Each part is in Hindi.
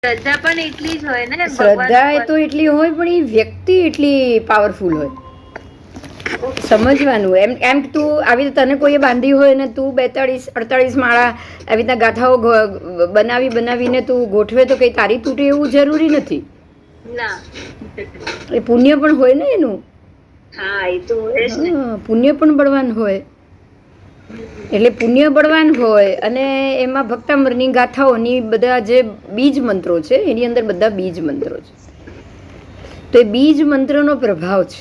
શ્રદ્ધા પણ એટલી જ હોય ને શ્રદ્ધા એ તો એટલી હોય, પણ એ વ્યક્તિ એટલી પાવરફુલ હોય. સમજવાનું એમ એમ તું આવી રીતે તને કોઈએ બાંધી હોય ને તું 42-48 માળા આવી રીતના ગાથાઓ બનાવીને તું ગોઠવે તો કઈ તારી તૂટે એવું જરૂરી નથી. એ પુણ્ય પણ હોય ને એનું. પુણ્ય પણ બળવાન હોય. એટલે પુણ્ય બળવાન હોય અને એમાં ભક્તામૃતની ગાથાઓની બધા જે બીજ મંત્રો છે એની અંદર બધા બીજ મંત્રો છે. તો એ બીજ મંત્રનો પ્રભાવ છે.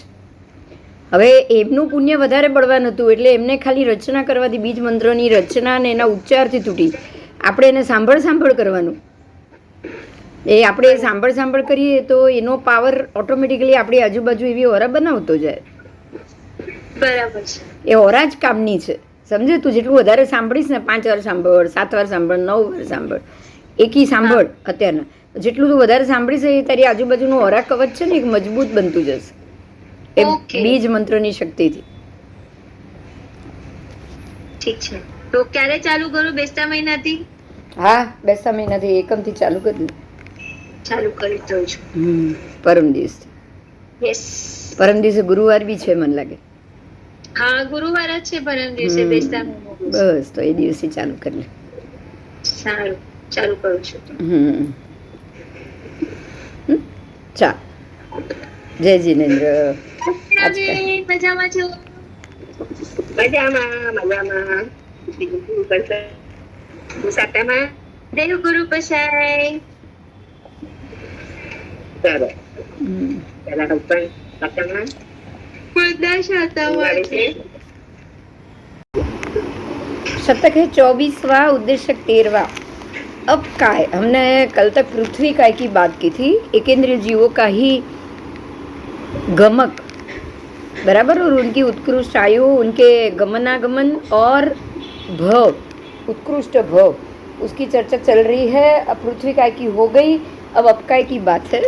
હવે એમનું પુણ્ય વધારે બળવાન હતું એટલે એમને ખાલી રચના કરવાથી બીજ મંત્રોની રચના અને એના ઉચ્ચારથી તૂટી. આપણે એને સાંભળ કરવાનું. એ આપણે સાંભળ કરીએ તો એનો પાવર ઓટોમેટિકલી આપણી આજુબાજુ એવી ઓરા બનાવતો જાય. બરાબર છે. એ ઓરા જ કામની છે. સમજે તું જેટલું વધારે સાંભળીશ ને 5 વાર સાંભળ, 7 વાર સાંભળ, 9 વાર સાંભળ, એકી સાંભળ અત્યારના જેટલું તું વધારે સાંભળીશ એ તારી આજુબાજુનું ઓરા કવચ છે ને એક મજબૂત બનતું જશે એ બીજ મંત્રની શક્તિથી. ઠીક છે. તો ક્યારે ચાલુ કરું? બેસતા મહિનાથી? હા, બેસતા મહિનાથી એકમથી ચાલુ કરી દે. ચાલુ કરી દઉં છું. પરમ દિવસથી. યસ. પરમ દિવસે ગુરુવાર બી છે મને લાગે. હા, ગુરુવાર જ છે પરમ દિવસે બેસતા મહિના. બસ તો એ દિવસે ચાલુ કરી લે. સારું, ચાલુ કરું છું. ચા જય જીનેન્દ્ર. મજામાં છો? મજામાં. દેવ ગુરુ પસાય. शतक है 24वां, उद्देश्य 13वां। अब काय, हमने कल तक पृथ्वी काय की बात की थी, एकेंद्रीय जीवों का ही गमक, बराबर, और उनकी उत्कृष्ट आयु, उनके गमनागमन और भव, उत्कृष्ट भव, उसकी चर्चा चल रही है। अब पृथ्वी काय की हो गई, अब अपकाय की बात है।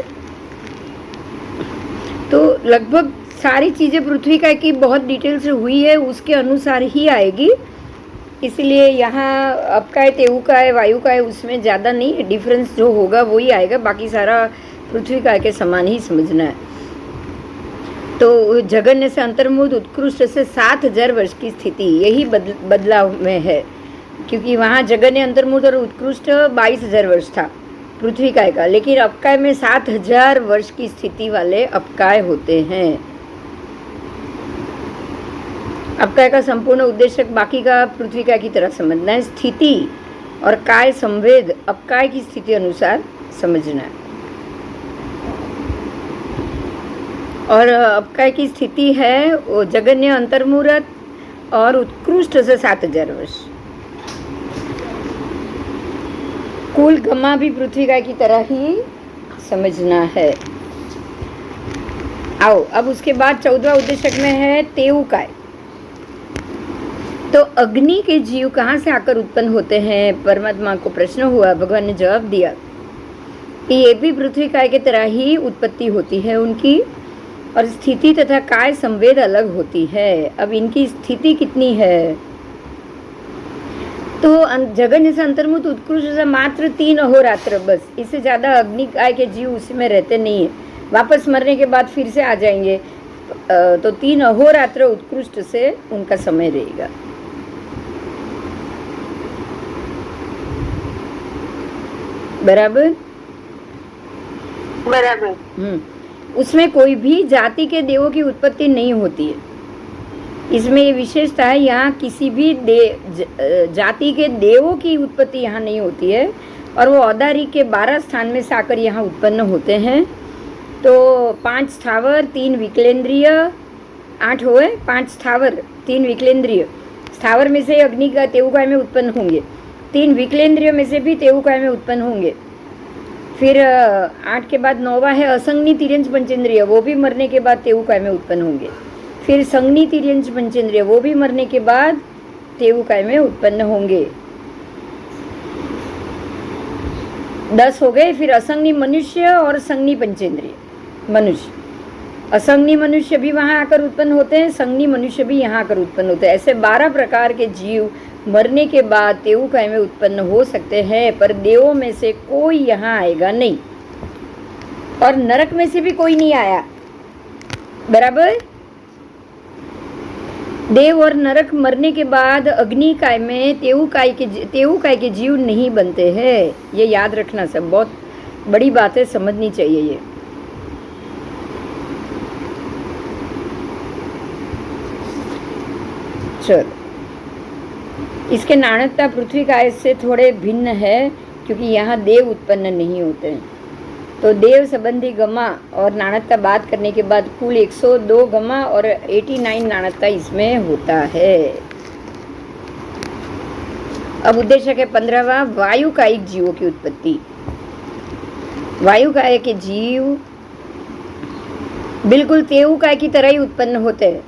तो लगभग सारी चीज़ें पृथ्वी काय की बहुत डिटेल से हुई है, उसके अनुसार ही आएगी। इसलिए यहाँ अपकाय, तेऊकाय, वायुकाय उसमें ज़्यादा नहीं, डिफरेंस जो होगा वही आएगा, बाकी सारा पृथ्वी काय के समान ही समझना है। तो जगन्य से अंतर्मुख उत्कृष्ट से 7000 वर्ष की स्थिति, यही बदलाव में है, क्योंकि वहाँ जगन्य, अंतर्मुख और उत्कृष्ट 22000 वर्ष था पृथ्वी काय का, लेकिन अपकाय में 7000 वर्ष की स्थिति वाले अपकाय होते हैं। अपकाय का संपूर्ण उद्देश्य बाकी का पृथ्वी काय की तरह समझना है। स्थिति और काय संवेद अपकाय की स्थिति अनुसार समझना है। और अपकाय की स्थिति है वो जगन्य, अंतर्मुहूर्त और उत्कृष्ट से 7000 वर्ष। कुल गमा भी पृथ्वी काय की तरह ही समझना है। आओ अब उसके बाद 14वां उद्देश्य में है तेऊकाय। तो अग्नि के जीव कहाँ से आकर उत्पन्न होते हैं? परमात्मा को प्रश्न हुआ, भगवान ने जवाब दिया कि ये भी पृथ्वी काय की तरह ही उत्पत्ति होती है उनकी, और स्थिति तथा काय संवेद अलग होती है। अब इनकी स्थिति कितनी है? तो जगन्य से अंतर्मुख उत्कृष्ट से मात्र 3 अहोरात्र, बस, इससे ज़्यादा अग्नि काय के जीव उसी में रहते नहीं है, वापस मरने के बाद फिर से आ जाएंगे। तो 3 अहोरात्र उत्कृष्ट से उनका समय रहेगा। बराबर बराबर। उसमें कोई भी जाति के देवों की उत्पत्ति नहीं होती है। इसमें ये विशेषता है, यहाँ किसी भी जाति के देवों की उत्पत्ति यहाँ नहीं होती है, और वो औदारी के 12 स्थान में से आकर यहाँ उत्पन्न होते हैं। तो 5 स्थावर, 3 विकलेंद्रिय, 8 हुए, 5 स्थावर, 3 विकलेंद्रिय। स्थावर में से अग्नि का तेऊकाय में उत्पन्न होंगे, 3 विकलेंद्रिय में से भी तेऊकाय में उत्पन्न होंगे। फिर 8 के बाद 9वां है असंगनी तिर्यंच पंचेंद्रिय, वो भी मरने के बाद तेऊकाय में उत्पन्न होंगे। फिर संगनी तिर्यंच पंचेंद्रिय, वो भी मरने के बाद तेऊकाय में उत्पन्न होंगे। 10 हो गए। फिर असंगनी मनुष्य और संगनी पंचेंद्रिय मनुष्य, असंगनी मनुष्य भी वहाँ आकर उत्पन्न होते हैं, संगनी मनुष्य भी यहाँ आकर उत्पन्न होते हैं। ऐसे 12 प्रकार के जीव मरने के बाद तेऊकाय में उत्पन्न हो सकते हैं, पर देवों में से कोई यहाँ आएगा नहीं, और नरक में से भी कोई नहीं आया। बराबर। देव और नरक मरने के बाद अग्निकाय में तेऊकाय के जीव नहीं बनते हैं। ये याद रखना, सब बहुत बड़ी बात है, समझनी चाहिए ये। चलो, इसके नाणकता पृथ्वी काय से थोड़े भिन्न है, क्योंकि यहाँ देव उत्पन्न नहीं होते हैं। तो देव संबंधी गमा और नाणकता बात करने के बाद कुल 102 गमा और 89 नाणकता इसमें होता है। अब उद्देश्य है 15वां, वायुकायिक जीवों की उत्पत्ति। वायुकाय के जीव बिल्कुल तेऊकाय की तरह ही उत्पन्न होते हैं।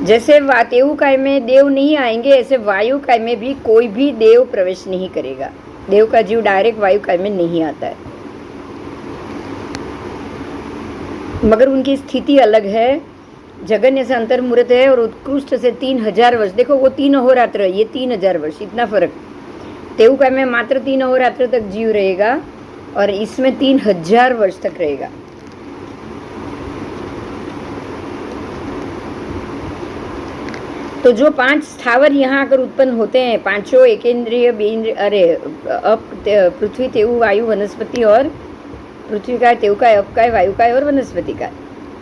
जैसे तेऊकाय में देव नहीं आएंगे, ऐसे वायुकाय में भी कोई भी देव प्रवेश नहीं करेगा। देव का जीव डायरेक्ट वायुकाय में नहीं आता है, मगर उनकी स्थिति अलग है। जगन्य से अंतर्मुहूर्त है और उत्कृष्ट से 3000 वर्ष। देखो, वो 3 अहोरात्र, ये 3000 वर्ष, इतना फर्क। तेऊकाय में मात्र 3 अहोरात्र तक जीव रहेगा और इसमें 3000 वर्ष तक रहेगा। तो जो 5 स्थावर यहाँ आकर उत्पन्न होते हैं, पांचों एकेंद्रिय, पृथ्वी, तेऊ, वायु, वनस्पति, और पृथ्वी काय, तेऊकाय, अपकाय, वायुकाय और वनस्पति काय,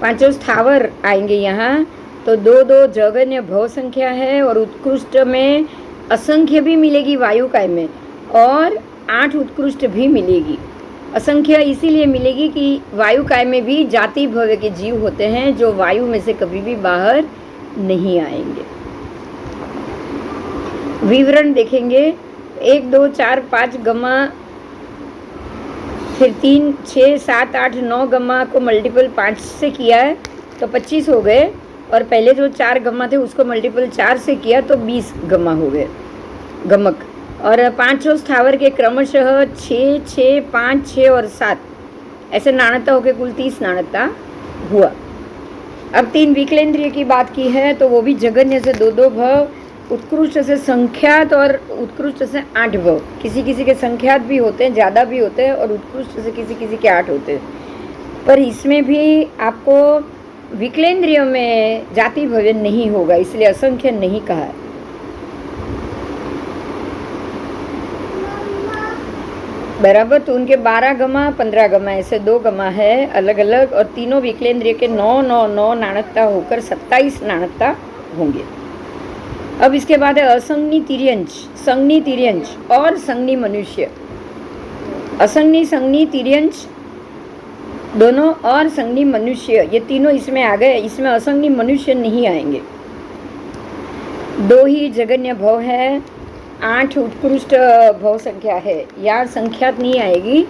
पांचों स्थावर आएंगे यहाँ। तो 2 जगन्य भव संख्या है, और उत्कृष्ट में असंख्य भी मिलेगी वायुकाय में, और 8 उत्कृष्ट भी मिलेगी। असंख्य इसीलिए मिलेगी कि वायुकाय में भी जाति भव्य के जीव होते हैं जो वायु में से कभी भी बाहर नहीं आएंगे। विवरण देखेंगे, 1, 2, 4, 5 गमा, फिर 3, 6, 7, 8, 9 गमा को मल्टीपल 5 से किया है तो 25 हो गए, और पहले जो 4 गमा थे उसको मल्टीपल 4 से किया तो 20 गमा हो गए, गमक। और 5 स्थावर के क्रमशः 6, 6, 5, 6 और 7 ऐसे नाणकता होकर कुल 30 नाणकता हुआ। अब 3 विकलेंद्रिय की बात की है, तो वो भी जगन्य से 2 भव, उत्कृष्ट से संख्यात और उत्कृष्ट से 8 भव। किसी किसी के संख्यात भी होते हैं, ज़्यादा भी होते हैं, और उत्कृष्ट से किसी किसी के 8 होते हैं। पर इसमें भी आपको विकलेंद्रियों में जाति भव्य नहीं होगा, इसलिए असंख्य नहीं कहा है। बराबर। तो उनके 12 गमा, 15 गमा, ऐसे 2 गमा है अलग अलग, और तीनों विकलेंद्रिय के 9, 9, 9 नाणकता होकर 27 नाणकता होंगे। अब इसके बाद है असंज्ञी तिर्यंश, संज्ञी तिर्यंश और संज्ञी मनुष्य। असंज्ञी, संज्ञी, तिर्यंश दोनों, और संज्ञी मनुष्य, ये तीनों इसमें आ गए। इसमें असंज्ञी मनुष्य नहीं आएंगे। 2 ही जगन्य भव है, 8 उत्कृष्ट भव संख्या है, यहाँ संख्यात नहीं आएगी।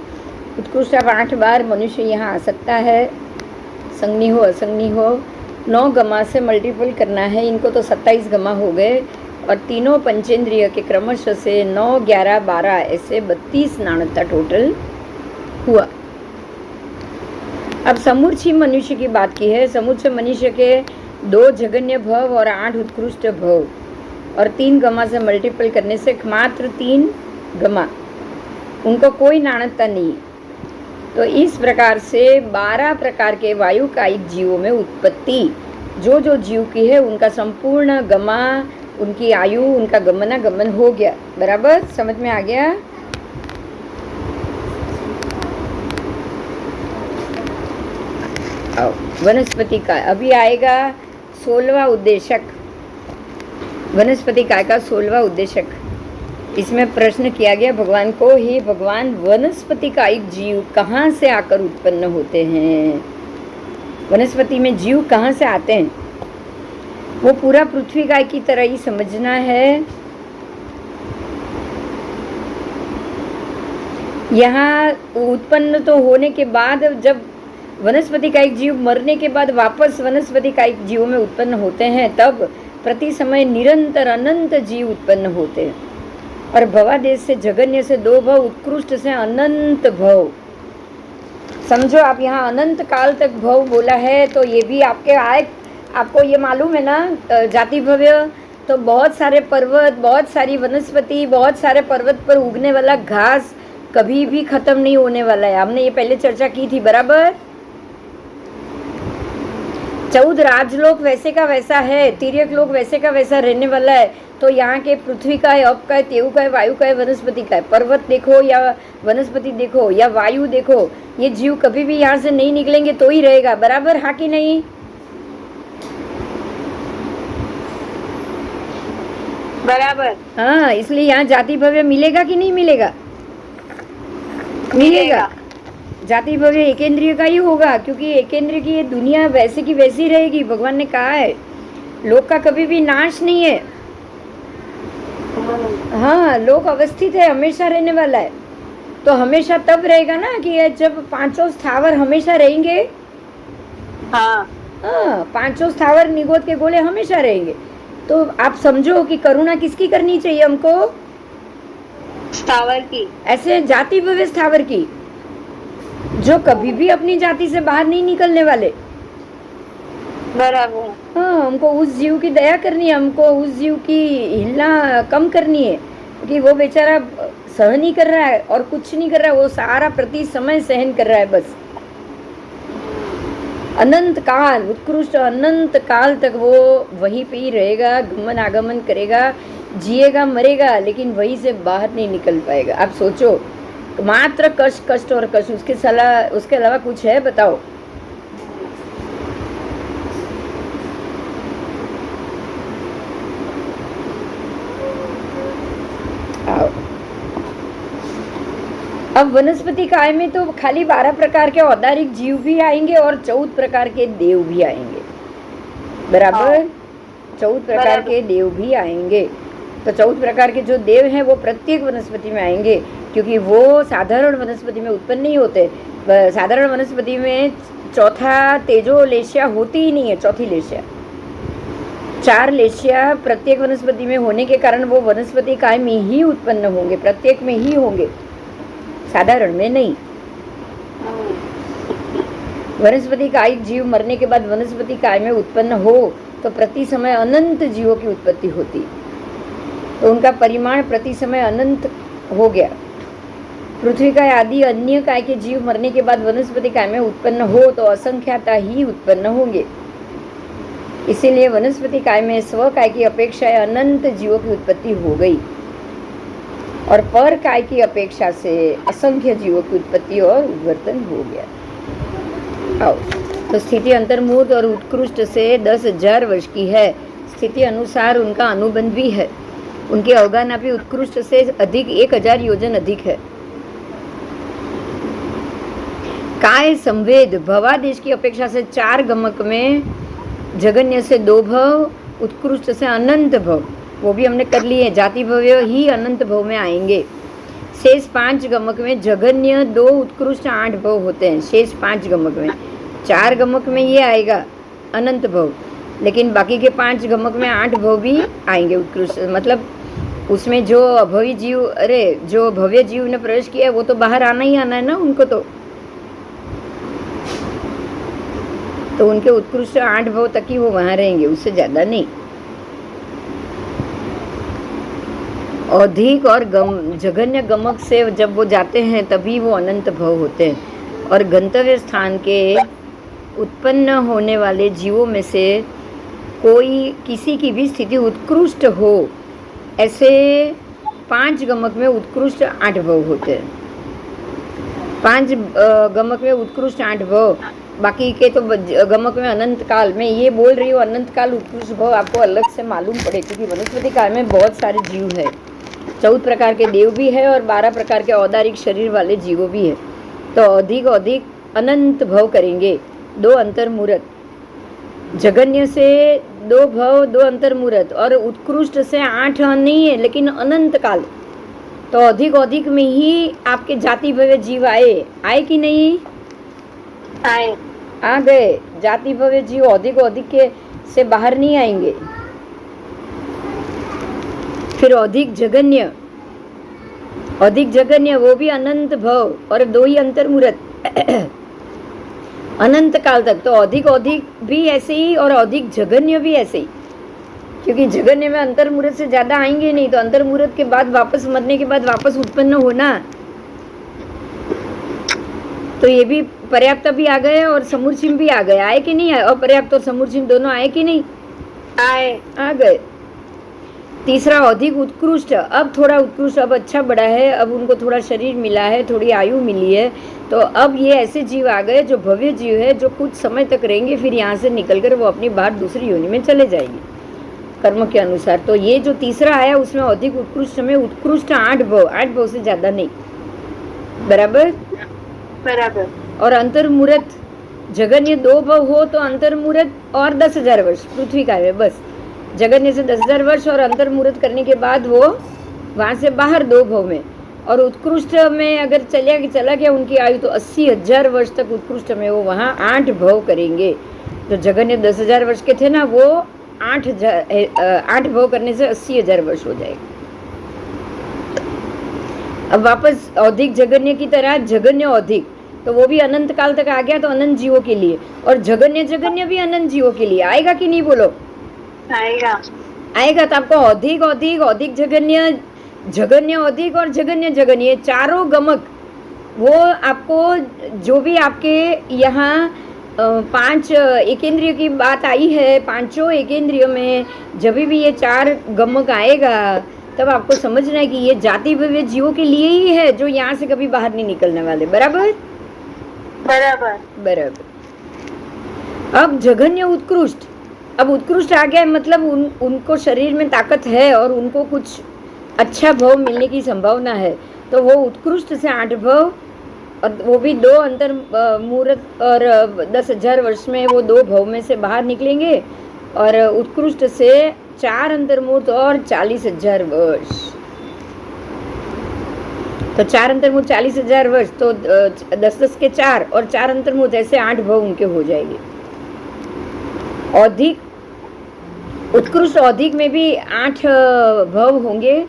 उत्कृष्ट अब 8 बार मनुष्य यहाँ आ सकता है, संज्ञी हो असंज्ञी हो। 9 गमा से मल्टीपल करना है इनको, तो 27 गमा हो गए, और तीनों पंचेंद्रिय के क्रमशः से 9, 11, 12 ऐसे 32 नाणकता टोटल हुआ। अब समूर्छी मनुष्य की बात की है। समूर्छ मनुष्य के 2 जगन्य भव और 8 उत्कृष्ट भव, और 3 गमा से मल्टीपल करने से मात्र 3 गमा, उनको कोई नाणकता नहीं। तो इस प्रकार से 12 प्रकार के वायुकायिक जीवों में उत्पत्ति जो जो जीव की है उनका संपूर्ण गमा, उनकी आयु, उनका गमनागमन हो गया। बराबर, समझ में आ गया? आओ, वनस्पति का अभी आएगा 16वां उद्देशक। वनस्पति काय का 16वां उद्देशक। इसमें प्रश्न किया गया भगवान को, हे भगवान, वनस्पति कायिक जीव कहाँ से आकर उत्पन्न होते हैं? वनस्पति में जीव कहाँ से आते हैं? वो पूरा पृथ्वी काय की तरह ही समझना है। यहाँ उत्पन्न तो होने के बाद, जब वनस्पति कायिक जीव मरने के बाद वापस वनस्पति कायिक जीवों में उत्पन्न होते हैं, तब प्रति समय निरंतर अनंत जीव उत्पन्न होते हैं। और भवादेश से जगन्य से 2 भव, उत्कृष्ट से अनंत भव। समझो आप यहाँ अनंत काल तक भव बोला है, तो ये भी आपके आए, आपको ये मालूम है ना जाति भव्य, तो तो बहुत सारे पर्वत, बहुत सारी वनस्पति, बहुत सारे पर्वत पर उगने वाला घास कभी भी खत्म नहीं होने वाला है। हमने ये पहले चर्चा की थी, बराबर। 14 राजलोक वैसे का वैसा है, तिर्यक लोक वैसे का वैसा रहने वाला है। तो यहाँ के पृथ्वी का है, अप का है, तेऊ का है, वायु का है, वनस्पति का है। पर्वत देखो या वनस्पति देखो या वायु देखो, ये जीव कभी भी यहाँ से नहीं निकलेंगे तो ही रहेगा, बराबर, हाँ कि नहीं? बराबर। हाँ, इसलिए यहाँ जाति भव्य मिलेगा कि नहीं मिलेगा? मिलेगा। जाति भव्य एकेंद्रिय का ही होगा, क्योंकि एकेंद्रिय की ये दुनिया वैसे की वैसी रहेगी। भगवान ने कहा है लोक का कभी भी नाश नहीं है। हाँ, लोक अवस्थित है, हमेशा रहने वाला है। तो हमेशा तब रहेगा ना कि जब पांचों स्थावर हमेशा रहेंगे। हाँ, पांचों स्थावर निगोद के गोले हमेशा रहेंगे। तो आप समझो कि करुणा किसकी करनी चाहिए हमको? स्थावर की। ऐसे जाति भव्य स्थावर की, जो कभी भी अपनी जाति से बाहर नहीं निकलने वाले। बराबर। हाँ, हमको उस जीव की दया करनी है, हमको उस जीव की हिलना कम करनी है, क्योंकि वो बेचारा सहन ही कर रहा है और कुछ नहीं कर रहा है। वो सारा प्रति समय सहन कर रहा है बस। अनंत काल, उत्कृष्ट अनंत काल तक वो वहीं पे ही रहेगा, गमन आगमन करेगा, जिएगा, मरेगा, लेकिन वहीं से बाहर नहीं निकल पाएगा। आप सोचो, मात्र कष्ट कष्ट और कष्ट, उसके अलावा कुछ है? बताओ। आओ। अब वनस्पति काय में तो खाली 12 प्रकार के औदारिक जीव भी आएंगे और 14 प्रकार के देव भी आएंगे, बराबर। 14 प्रकार के देव भी आएंगे। तो 14 प्रकार के जो देव हैं वो प्रत्येक वनस्पति में आएंगे, क्योंकि वो साधारण वनस्पति में उत्पन्न नहीं होते। साधारण वनस्पति में चौथा तेजो लेशिया होती ही नहीं है, चौथी लेशिया। 4 लेशिया प्रत्येक वनस्पति में होने के कारण वो वनस्पति काय में ही उत्पन्न होंगे, प्रत्येक में ही होंगे, साधारण में नहीं। वनस्पति काय जीव मरने के बाद वनस्पति काय में उत्पन्न हो तो प्रति समय अनंत जीवों की उत्पत्ति होती, तो उनका परिमाण प्रति समय अनंत हो गया। पृथ्वी काय आदि अन्य काय के जीव मरने के बाद वनस्पति काय में उत्पन्न हो तो असंख्याता ही उत्पन्न होंगे। इसीलिए वनस्पति काय में स्व काय की अपेक्षा अनंत जीवों की उत्पत्ति हो गई और पर काय की अपेक्षा से असंख्य जीवों की उत्पत्ति और विवर्तन हो गया। आओ, तो स्थिति अंतर्मुहूर्त और उत्कृष्ट से 10,000 वर्ष की है। स्थिति अनुसार उनका अनुबंध भी है। उनके अवगाना भी उत्कृष्ट से अधिक 1000 योजन अधिक है। काय संवेद भवादेश की अपेक्षा से 4 गमक में, जगन्य से 2 भव, उत्कृष्ट से अनंत भव, वो भी हमने कर लिए। जाति भव्य ही अनंत भव में आएंगे। शेष 5 गमक में जगन्य 2, उत्कृष्ट 8 भव होते हैं। शेष 5 गमक में, 4 गमक में ये आएगा अनंत भव, लेकिन बाकी के 5 गमक में 8 भव भी आएंगे उत्कृष्ट। मतलब उसमें जो अभवी जीव, अरे जो भव्य जीव ने प्रवेश किया है वो तो बाहर आना ही आना है ना उनको। तो उनके उत्कृष्ट 8 भव तक ही वो वहाँ रहेंगे, उससे ज़्यादा नहीं। अधिक और जघन्य गमक से जब वो जाते हैं तभी वो अनंत भव होते हैं। और गंतव्य स्थान के उत्पन्न होने वाले जीवों में से कोई किसी की भी स्थिति उत्कृष्ट हो, ऐसे 5 गमक में उत्कृष्ट 8 भव होते हैं। 5 गमक में उत्कृष्ट 8 भव, बाकी के तो गमक में अनंत काल। मैं ये बोल रही हूँ अनंत काल उत्कृष्ट भव आपको अलग से मालूम पड़े, क्योंकि वनस्पति काल में बहुत सारे जीव है। 14 प्रकार के देव भी है और 12 प्रकार के औदारिक शरीर वाले जीवों भी है। तो अधिक अनंत भव करेंगे। 2 अंतर्मुहूर्त, जगन्य से 2 भव, 2 अंतर्मुहूर्त, और उत्कृष्ट से 8 नहीं है लेकिन अनंत काल। तो अधिक में ही आपके जाति भव्य जीव आए कि नहीं? आए, आ गए। जाति भव्य जीव अधिक के से बाहर नहीं आएंगे। फिर अधिक जगन्य वो भी अनंत भव और 2 ही अंतर्मुहूर्त अनंत काल तक। तो अधिक भी ऐसे ही और अधिक जगन्य भी ऐसे ही। क्योंकि जगन्य में अंतर मुहूर्त से ज्यादा आएंगे नहीं, तो अंतर मुहूर्त के बाद वापस मरने के बाद वापस उत्पन्न होना, तो ये भी पर्याप्त भी आ गए और समूर्चिम भी आ गए। आए कि नहीं आए? अपर्याप्त और समूर्चिम दोनों आए कि नहीं आए? आ गए। तीसरा अधिक उत्कृष्ट, अब थोड़ा उत्कृष्ट, अब अच्छा बड़ा है, अब उनको थोड़ा शरीर मिला है, थोड़ी आयु मिली है, तो अब ये ऐसे जीव आ गए जो भव्य जीव है, जो कुछ समय तक रहेंगे, फिर यहाँ से निकलकर वो अपनी बाहर दूसरी योनि में चले जाएंगे कर्म के अनुसार। तो ये जो तीसरा आया उसमें अधिक उत्कृष्ट में उत्कृष्ट 8 भव, 8 भव से ज्यादा नहीं, बराबर बराबर। और अंतर मुहूर्त जगन्य 2 भव हो तो अंतर मुहूर्त और 10,000 वर्ष पृथ्वी का है, बस जगन्य से 10,000 वर्ष और अंतर मुहूर्त करने के बाद वो वहां से बाहर 2 भव में, और उत्कृष्ट में अगर चला गया उनकी आयु तो 80,000 वर्ष तक उत्कृष्ट में वो वहाँ 8 भव करेंगे। जो जगन्य 10,000 वर्ष के थे ना, वो 8 भव करने से 80,000 वर्ष हो जाएगा। अब वापस अधिक जगन्य की तरह जगन्य अधिक, तो वो भी अनंत काल तक आ गया, तो अनंत जीवों के लिए, और जगन्य भी अनंत जीवों के लिए आएगा कि नहीं बोलो? आएगा। आएगा। तो आपको अधिक अधिक अधिक जगन्य, जगन्य अधिक और जगन्य, ये चारों गमक, वो आपको जो भी आपके यहाँ 5 एकेंद्रिय की बात आई है, 5 एकेंद्रियों में जब भी ये 4 गमक आएगा, तब आपको समझना है कि ये जाति भव्य जीवों के लिए ही है, जो यहाँ से कभी बाहर नहीं निकलने वाले, बराबर बराबर बराबर। अब जघन्य उत्कृष्ट, अब उत्कृष्ट आ गया, मतलब उनको शरीर में ताकत है और उनको कुछ अच्छा भाव मिलने की संभावना है, तो वो उत्कृष्ट से 8 भाव, और वो भी 2 अंतर मुहूर्त और 10,000 वर्ष में वो 2 भाव में से बाहर निकलेंगे, और उत्कृष्ट से 4 अंतर मुहूर्त और 40,000 वर्ष, तो 4 अंतर मुहूर्त 40,000 वर्ष, तो 10 के 4 और 4 अंतर मुहूर्त, ऐसे 8 भाव उनके हो जाएंगे। अधिक उत्कृष्ट अधिक में भी 8 भाव होंगे,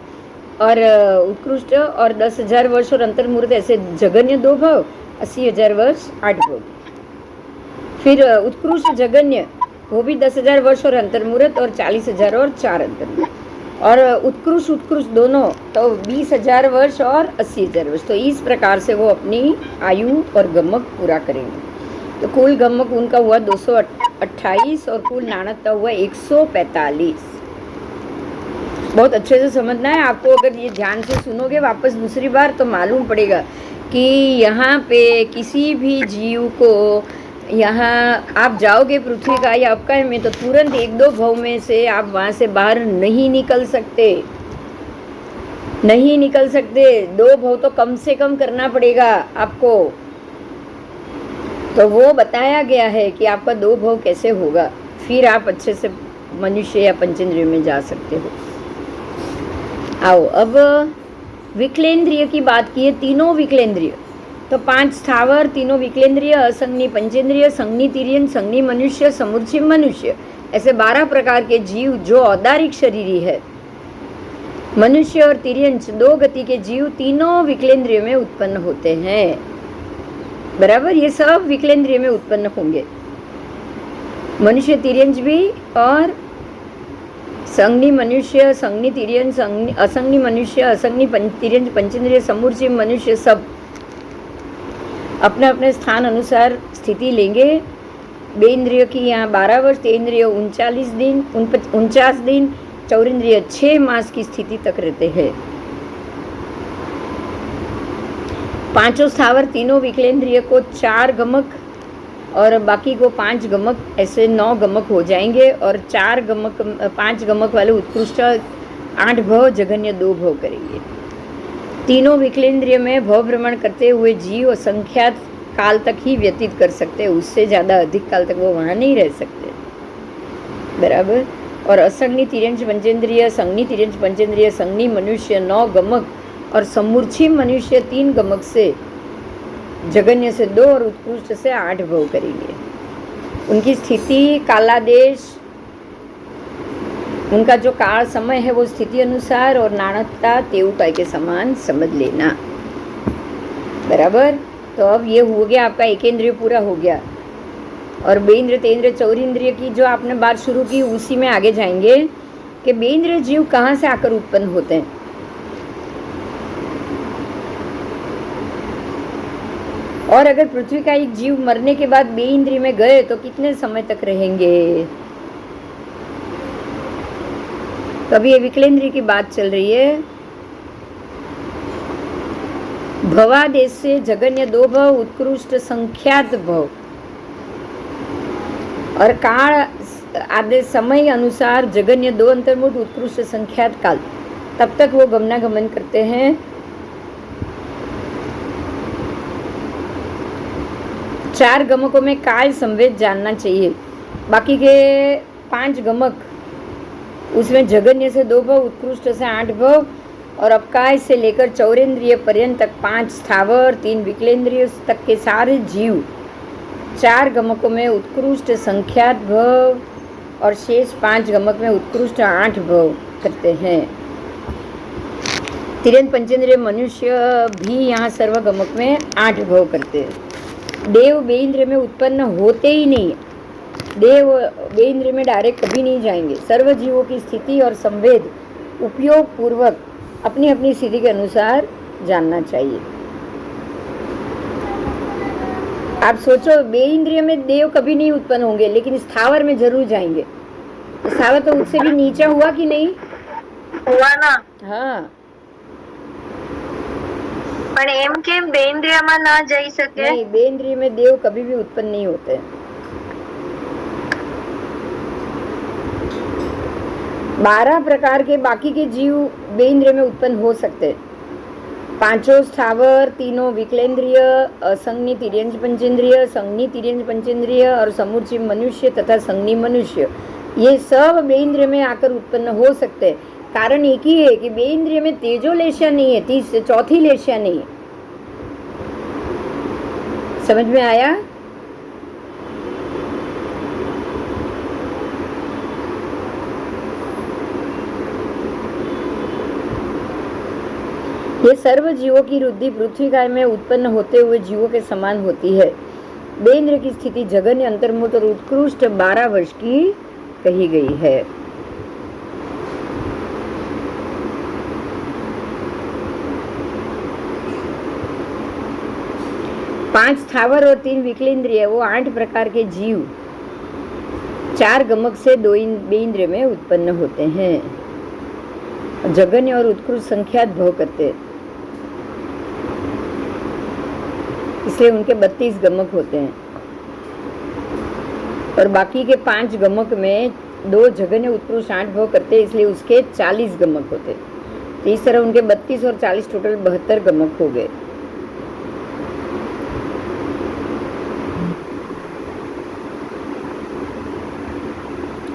और उत्कृष्ट और 10,000 वर्ष और अंतर मुहूर्त, ऐसे जगन्य 2 भाव, 80,000 वर्ष 8 भाव। फिर उत्कृष्ट जगन्य, वो भी 10,000 वर्ष और अंतर मुहूर्त, और 40,000 और 4 अंतर मुहूर्त, और उत्कृष्ट दोनों तो 20,000 वर्ष और 80,000 वर्ष। तो इस प्रकार से वो अपनी आयु और गमक पूरा करेंगे। तो कुल गमक उनका हुआ 228 और कुल नाणकता हुआ 145। बहुत अच्छे से समझना है आपको, अगर ये ध्यान से सुनोगे वापस दूसरी बार तो मालूम पड़ेगा कि यहाँ पे किसी भी जीव को, यहाँ आप जाओगे पृथ्वी का या अपकाय में, तो तुरंत 1-2 भव में से आप वहाँ से बाहर नहीं निकल सकते, नहीं निकल सकते। 2 भव तो कम से कम करना पड़ेगा आपको। तो वो बताया गया है कि आपका 2 भव कैसे होगा, फिर आप अच्छे से मनुष्य या पंचेंद्रिय में जा सकते हो। आओ अब विकलेंद्रिय की बात की है, तीनों विकलेंद्रिय, तो 5 स्थावर, तीनों विकलेंद्रिय, असंज्ञी पंचेंद्रिय, संज्ञी तिर्यन, संज्ञी मनुष्य, समूर्च्छिम मनुष्य, ऐसे 12 प्रकार के जीव जो औदारिक शरीरी है। मनुष्य और तिर्यंच 2 गति के जीव तीनों विकलेंद्रिय में उत्पन्न होते हैं, बराबर। ये सब विकलेंद्रिय में उत्पन्न होंगे, मनुष्य तिर्यंच भी, और संज्ञी मनुष्य, संज्ञी तिर्यन, असंज्ञी मनुष्य, असंज्ञी तिर्यंच, पंचेंद्रिय, समूर्च्छिम मनुष्य, सब अपने अपने स्थान अनुसार स्थिति लेंगे। बेंद्रिय की यहाँ 12 वर्ष, तेंद्रिय 39 दिन, 49 दिन, चौरेंद्रिय 6 मास की स्थिति तक रहते हैं। 5 स्थावर, तीनों विकलेंद्रिय को 4 गमक और बाकी को 5 गमक, ऐसे 9 गमक हो जाएंगे, और 5 गमक वाले उत्कृष्ट 8 भव, जघन्य 2 भव करेंगे। तीनों विकलेंद्रिय में भव भ्रमण करते हुए जीव असंख्यात काल तक ही व्यतीत कर सकते हैं, उससे ज़्यादा अधिक काल तक वो वहाँ नहीं रह सकते, बराबर। और असंज्ञी तिर्यंच पंचेंद्रिय, संज्ञी तिर्यंच पंचेंद्रिय, संज्ञी मनुष्य 9 गमक, और समूर्च्छिम मनुष्य 3 गमक से, जगन्य से 2 और उत्कृष्ट से 8 भव करेंगे। उनकी स्थिति, कालादेश, उनका जो काल समय है वो स्थिति अनुसार, और नाणकता तेऊकाय के समान समझ लेना, बराबर। तो अब ये हो गया आपका एकेंद्रिय पूरा हो गया, और बेंद्र, तेंद्र, चौरेंद्रिय की जो आपने बात शुरू की उसी में आगे जाएंगे। कि बेइंद्रिय जीव कहाँ से आकर उत्पन्न होते हैं। और अगर पृथ्वी का एक जीव मरने के बाद बेइंद्रिय में गए तो कितने समय तक रहेंगे। तो अभी ये विकलेंद्रिय की बात चल रही है। भवादेश से जगन्य दो भव, उत्कृष्ट संख्यात भव, और काल आदेश समय अनुसार जगन्य दो अंतर्मुख उत्कृष्ट संख्यात काल, तब तक वो गमनागमन करते हैं। चार गमकों में काल संवेद जानना चाहिए, बाकी के 5 गमक, उसमें जगन्य से 2 भव, उत्कृष्ट से 8 भव, और अवकाश से लेकर चौरेंद्रिय पर्यंत तक 5 स्थावर, 3 विकलेंद्रिय तक के सारे जीव 4 गमकों में उत्कृष्ट संख्यात भव और शेष 5 गमक में उत्कृष्ट 8 भव करते हैं। तिरंत पंचेंद्रिय मनुष्य भी यहाँ सर्व गमक में 8 भव करते हैं। देव बेइंद्रिय में उत्पन्न होते ही नहीं, देव बेइंद्रिय में डायरेक्ट कभी नहीं जाएंगे। सर्व जीवों की स्थिति और संवेद उपयोग पूर्वक अपनी अपनी स्थिति के अनुसार जानना चाहिए। आप सोचो, बेइंद्रिय में देव कभी नहीं उत्पन्न होंगे, लेकिन स्थावर में जरूर जाएंगे। स्थावर तो उससे भी नीचा हुआ कि नहीं हुआ ना। हाँ, पर एम के बेइंद्रिय में ना जाई सके। नहीं, बेइंद्रिय में देव कभी भी उत्पन्न नहीं होते। 12 प्रकार के बाकी के जीव बेइंद्रिय में उत्पन्न हो सकते हैं। 5 स्थावर, 3 विकलेंद्रिय, असंज्ञी तिर्यंज पंचेंद्रिय, संज्ञी तिर्यंज पंचेंद्रिय और समूची मनुष्य तथा संज्ञी मनुष्य, ये सब बेइंद्रिय में आकर उत्पन्न हो सकते हैं। कारण एक ही है कि बेइंद्रिय में तेजो लेशिया नहीं है, चौथी लेशिया नहीं है। समझ में आया? ये सर्व जीवों की रुद्धि पृथ्वी काय में उत्पन्न होते हुए जीवों के समान होती है। बेइंद्रिय की स्थिति जगन्य, अंतर्मुख और उत्कृष्ट 12 वर्ष की कही गई है। पांच स्थावर और 3 विकलेंद्रिय, वो 8 प्रकार के जीव 4 गमक से 2 बेइंद्रिय में उत्पन्न होते हैं। जगन्य और उत्कृष्ट संख्यात भव करते हैं, इसलिए उनके 32 गमक होते हैं। और बाकी के 5 गमक में 2 जगन्य उत्कृष्ट 8 भव करते हैं, इसलिए उसके 40 गमक होते हैं। तो इस तरह उनके 32 और 40 टोटल 72 गमक हो गए।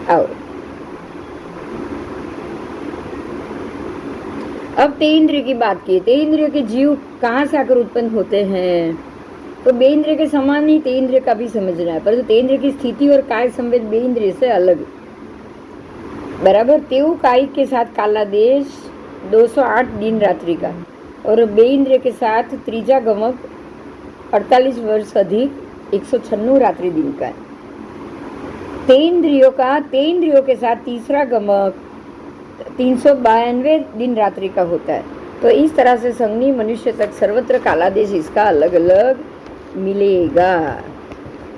आओ अब तेइंद्रिय की बात की। तेइंद्रिय के जीव कहाँ से आकर उत्पन्न होते हैं? तो बेइंद्रिय के समान ही तेइंद्रिय का भी समझना है, परंतु तेइंद्रिय की स्थिति और काय संवेद बेइंद्रिय से अलग बराबर। तेऊ कायिक के साथ कालादेश 208 दिन रात्रि का, और बेइंद्रिय के साथ त्रीजा गमक 48 वर्ष अधिक 196 रात्रि दिन का है। तेइंद्रियों के साथ तीसरा गमक 392 दिन रात्रि का होता है। तो इस तरह से संज्ञी मनुष्य तक सर्वत्र कालादेश इसका अलग अलग मिलेगा।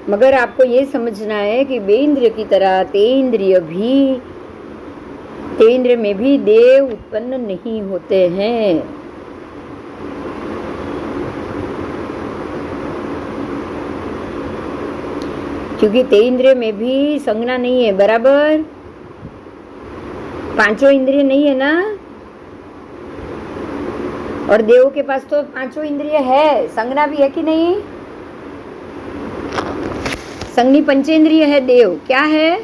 मगर आपको ये समझना है कि बेइंद्रिय की तरह तेइंद्रिय में भी देव उत्पन्न नहीं होते हैं। क्योंकि तेइंद्रिय में भी संज्ञा नहीं है, बराबर। 5 इंद्रिय नहीं है ना, और देव के पास तो 5 इंद्रिय है, संज्ञा भी है कि नहीं? संज्ञी पंचेंद्रिय है देव। क्या है?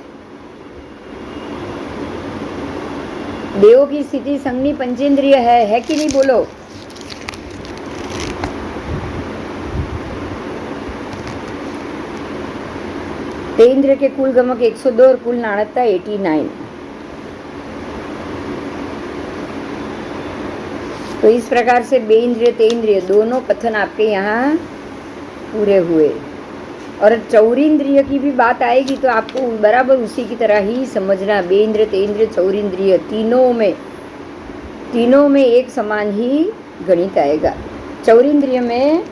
देव की स्थिति संज्ञी पंचेंद्रिय है कि नहीं? बोलो। तेइंद्रिय के कुल गमक 102 और कुल नाणकता 89। तो इस प्रकार से बेइंद्रिय तेइंद्रिय दोनों कथन आपके यहाँ पूरे हुए। और चौरिंद्रिय की भी बात आएगी तो आपको बराबर उसी की तरह ही समझना। बेंद्र, तेंद्र, चौरिंद्रिय तीनों में एक समान ही गणित आएगा। चौरिंद्रिय में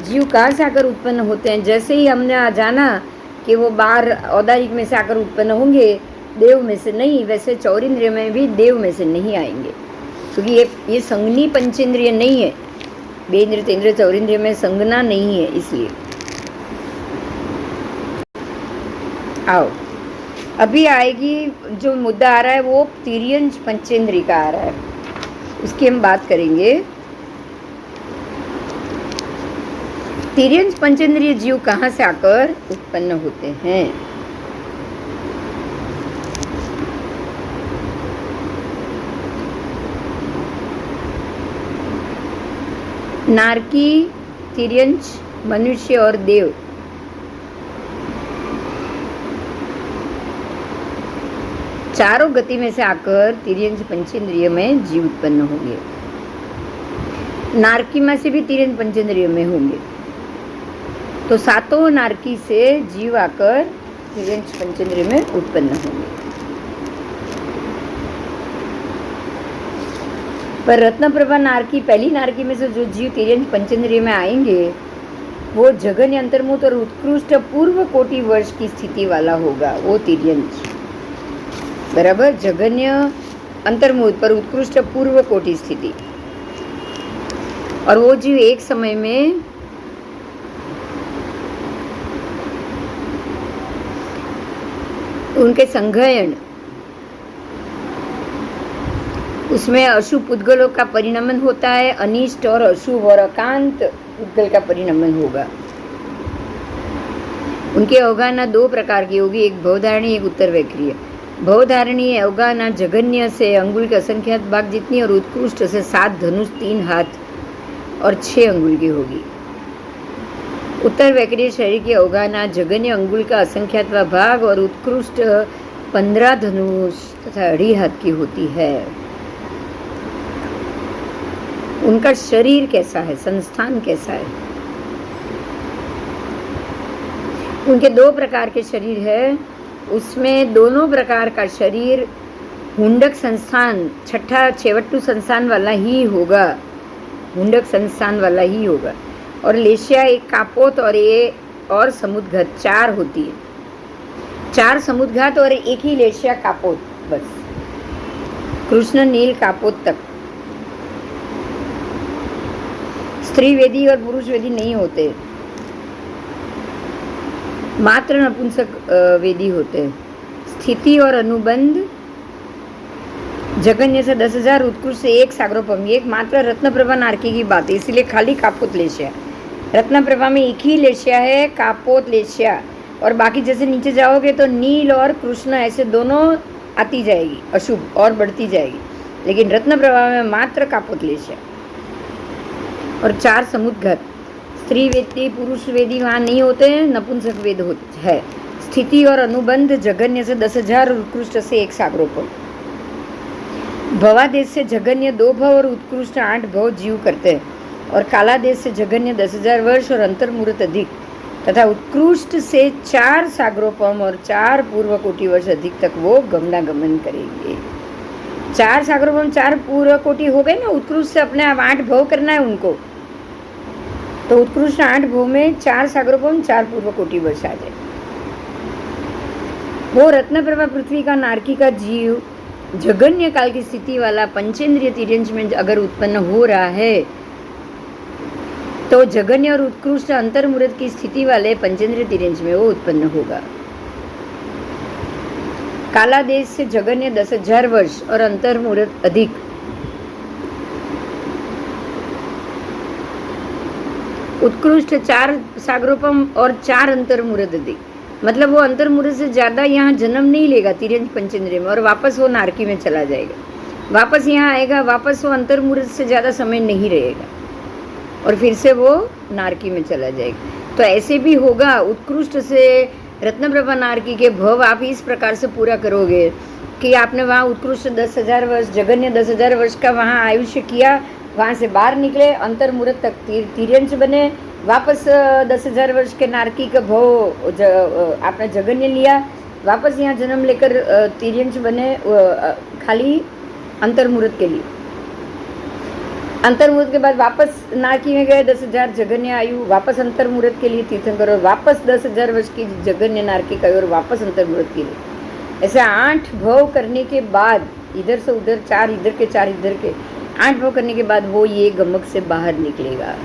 जीव कहाँ से आकर उत्पन्न होते हैं? जैसे ही हमने जाना कि वो बाहर औदारिक में से आकर उत्पन्न होंगे, देव में से नहीं, वैसे चौरिंद्रिय में भी देव में से नहीं आएंगे, क्योंकि ये संज्ञी पंचेंद्रिय नहीं है। बेंद्र, तेंद्र, चौरिंद्रिय में संज्ञा नहीं है, इसलिए। आओ, अभी आएगी जो मुद्दा आ रहा है वो तिर्यंच पंचेंद्रिय का आ रहा है, उसकी हम बात करेंगे। तिर्यंच पंचेंद्रिय जीव कहाँ से आकर उत्पन्न होते हैं? नारकी, तिर्यंच, मनुष्य और देव, चारों गति में से आकर तिर्यंच पंचेंद्रिय में जीव उत्पन्न होंगे। नारकी में से भी तिर्यंच पंचेंद्रिय में होंगे, तो सातों नारकी से जीव आकर तिर्यंच पंचेंद्रिय में उत्पन्न होंगे। पर रत्नप्रभा नारकी, पहली नारकी में से जो जीव तिर्यंच पंचेंद्रिय में आएंगे वो जघन्य, अंतर्मुख और उत्कृष्ट पूर्व कोटि वर्ष की स्थिति वाला होगा, वो तिर्यंच। बराबर, जघन्य, अंतर्मुख पर उत्कृष्ट पूर्व कोटि स्थिति। और वो जीव एक समय में उनके संघयन, उसमें अशुभ पुद्गलों का परिणमन होता है, अनिष्ट और अशुभ और अकांत पुद्गल का परिणमन होगा। उनकी अवगाहना दो प्रकार की होगी, एक भवधारणी, एक उत्तरवैक्रिय। भवधारणी अवगाहना जघन्य से अंगुल के असंख्यात भाग जितनी और उत्कृष्ट से 7 धनुष, 3 हाथ और 6 अंगुल की होगी। उत्तरवैक्रिय शरीर की अवगाहना जघन्य अंगुल का असंख्यात भाग और उत्कृष्ट 15 धनुष तथा 2.5 हाथ की होती है। उनका शरीर कैसा है, संस्थान कैसा है? उनके 2 प्रकार के शरीर है, उसमें दोनों प्रकार का शरीर हुंडक संस्थान, छठा छेवट्टू संस्थान वाला ही होगा, हुंडक संस्थान वाला ही होगा। और लेशिया एक कापोत और समुद्घात 4 होती है, 4 समुद्घात और एक ही लेशिया कापोत, बस कृष्ण नील कापोत तक। स्त्री वेदी और पुरुष वेदी नहीं होते, मात्र नपुंसक वेदी होते हैं। स्थिति और अनुबंध जघन्य से 10,000, उत्कृष्ट से 1 सागरोपम, एक मात्र रत्नप्रभा नारकी की बात है, इसीलिए खाली कापोत लेशिया। रत्नप्रभा में एक ही लेशिया है, कापोत लेशिया, और बाकी जैसे नीचे जाओगे तो नील और कृष्ण ऐसे दोनों आती जाएगी, अशुभ और बढ़ती जाएगी, लेकिन रत्नप्रभा में मात्र कापोत लेशिया। और 4 समुद्घात, स्त्री वेदी पुरुष वेदी वहाँ नहीं होते हैं, नपुंसक वेद होते है। स्थिति और अनुबंध जघन्य से 10,000, उत्कृष्ट से 1 सागरोपम। भवादेश से जघन्य 2 भव और उत्कृष्ट 8 भव जीव करते हैं, और कालादेश से जघन्य 10,000 वर्ष और अंतर्मुहूर्त अधिक तथा उत्कृष्ट से 4 सागरोपम और 4 पूर्व कोटि वर्ष अधिक तक वो गमनागमन करेंगे। 4 सागरोपम 4 पूर्व कोटि हो गए ना, उत्कृष्ट से अपने आप 8 भव करना है उनको, तो उत्कृष्ट 8 भव में 4 सागरोपम 4 पूर्व कोटि वर्ष आ जाए। वो रत्नप्रभा पृथ्वी का नारकी का जीव जघन्य काल की स्थिति वाला पंचेंद्रिय तिर्यंच में अगर उत्पन्न हो रहा है तो जघन्य और उत्कृष्ट अंतर्मुहूर्त की स्थिति वाले पंचेंद्रिय तिर्यंच में वो उत्पन्न होगा। कालादेश से जघन्य 10,000 वर्ष और अंतर्मुहूर्त अधिक, उत्कृष्ट 4 सागरोपम और 4 अंतर्मुहूर्त अधिक, मतलब वो अंतर्मुहूर्त से ज़्यादा यहाँ जन्म नहीं लेगा तिर्यंच पंचेंद्रिय में, और वापस वो नारकी में चला जाएगा, वापस यहाँ आएगा, वापस वो अंतर्मुहूर्त से ज़्यादा समय नहीं रहेगा और फिर से वो नारकी में चला जाएगा। तो ऐसे भी होगा, उत्कृष्ट से रत्नप्रभा नारकी के भव आप इस प्रकार से पूरा करोगे कि आपने वहाँ उत्कृष्ट 10,000 वर्ष, जघन्य 10,000 वर्ष का वहाँ आयुष्य किया, वहाँ से बाहर निकले, अंतर्मुहूर्त तक तिर्यंच बने, वापस 10,000 वर्ष के नारकी का भव आपने जगन्य लिया, वापस यहाँ जन्म लेकर तिर्यंश बने खाली अंतर्मुहूर्त के लिए। अंतर्मुहूर्त के बाद वापस नारकी में गए, 10,000 जगन्य आयु, वापस अंतर्मुहूर्त के लिए तीर्थंकर, और वापस 10,000 वर्ष की जगन्य नारकी का और वापस अंतर्मुहूर्त के लिए। ऐसे 8 भव करने के बाद, इधर से उधर 4 इधर के 4 इधर के 8 भव करने के बाद वो ये गमक से बाहर निकलेगा।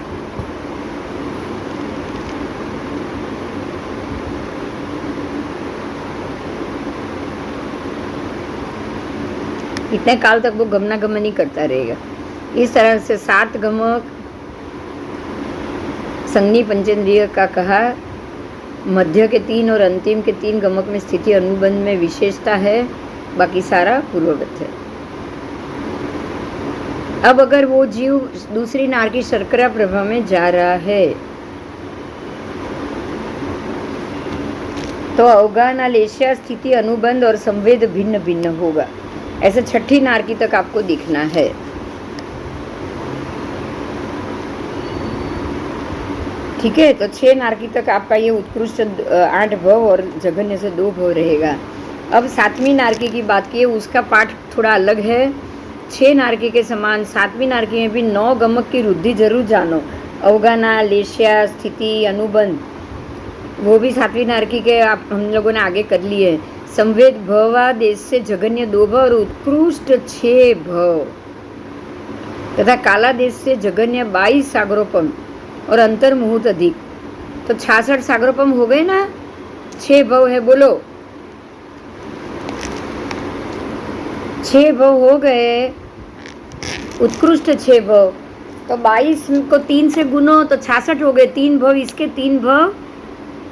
इतने काल तक वो गमनागमन ही करता रहेगा। इस तरह से 7 गमक संज्ञी पंचेंद्रिय का कहा, मध्य के 3 और अंतिम के 3 गमक में स्थिति अनुबंध में विशेषता है, बाकी सारा पूर्ववत है। अब अगर वो जीव दूसरी नार की शर्करा प्रभा में जा रहा है तो अवगान आलेशिया स्थिति अनुबंध और संवेद भिन्न भिन्न होगा। ऐसे 6ठी नारकी तक आपको दिखना है। ठीक है, तो 6 नारकी तक आपका ये उत्कृष्ट 8 भव और जघन्य से 2 भव रहेगा। अब 7वीं नारकी की बात की है, उसका पाठ थोड़ा अलग है। 6 नारकी के समान 7वीं नारकी में भी 9 गमक की रुद्धि जरूर जानो। अवगाना, लेशिया, स्थिति, अनुबंध, वो भी 7वीं नारकी के आप हम लोगों ने आगे कर लिए। संवेद भवादेश से जघन्य 2 भव और उत्कृष्ट 6 भव तथा काला देश से जघन्य 22 सागरोपम और अंतर्मुहूर्त अधिक, तो 66 सागरोपम हो गए ना। 6 भव है, बोलो 6 भव हो गए, उत्कृष्ट 6 भव, तो 22 को 3 से गुनो तो 66 हो गए। 3 भव इसके, 3 भव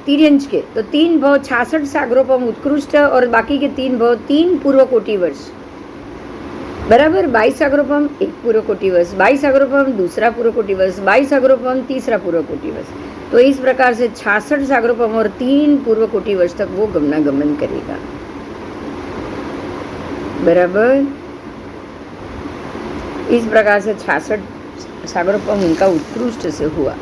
तिर्यंश के, तो 3 भव 66 सागरोपम उत्कृष्ट और बाकी के 3 भव 3 पूर्व कोटि वर्ष बराबर। 22 सागरोपम 1 पूर्व कोटि वर्ष, 22 सागरोपम दूसरा पूर्व कोटि वर्ष, 22 सागरोपम तीसरा पूर्व कोटि वर्ष। तो इस प्रकार से 66 सागरोपम और 3 पूर्व कोटि वर्ष तक वो गमनागमन करेगा बराबर। इस प्रकार से 66 सागरोपम उनका उत्कृष्ट से हुआ।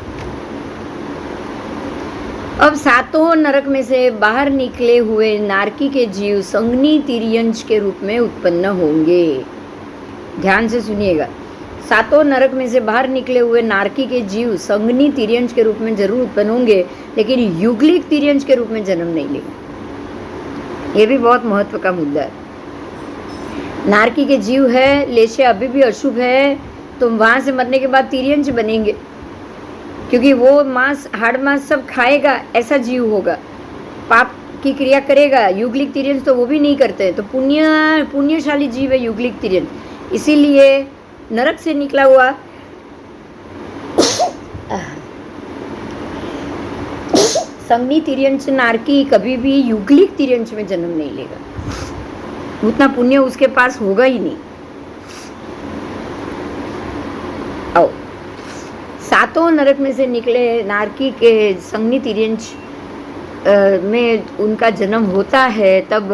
अब 7 नरक में से बाहर निकले हुए नारकी के जीव संज्ञी तिर्यंश के रूप में उत्पन्न होंगे। ध्यान से सुनिएगा, 7 नरक में से बाहर निकले हुए नारकी के जीव संज्ञी तिर्यंश के रूप में जरूर उत्पन्न होंगे, लेकिन युगलिक तिर्यंश के रूप में जन्म नहीं लेंगे। ये भी बहुत महत्व का मुद्दा है। नारकी के जीव है, लेशे अभी भी अशुभ है, तो वहां से मरने के बाद तिर्यंश बनेंगे, क्योंकि वो मांस हाड़ मांस सब खाएगा, ऐसा जीव होगा, पाप की क्रिया करेगा। युगलिक तिर्यंश तो वो भी नहीं करते हैं, तो पुण्यशाली जीव है युगलिक तिर्यंश। इसीलिए नरक से निकला हुआ संज्ञी तिर्यंश नारकी कभी भी युगलिक तिर्यंश में जन्म नहीं लेगा, उतना पुण्य उसके पास होगा ही नहीं। आओ, 7 नरक में से निकले नारकी के संज्ञी तिर्यंश में उनका जन्म होता है, तब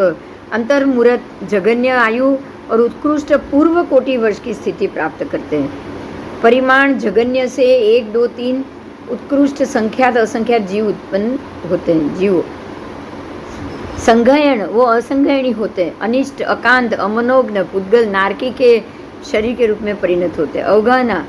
अंतर्मुहूर्त जघन्य आयु और उत्कृष्ट पूर्व कोटि वर्ष की स्थिति प्राप्त करते हैं। परिमाण जघन्य से 1, 2, 3 उत्कृष्ट संख्यात असंख्यात जीव उत्पन्न होते हैं। जीव संघयन, वो असंघयनी होते हैं। अनिष्ट, अकांत, अमनोग्न पुद्गल नारकी के शरीर के रूप में परिणत होते हैं। अवगाना,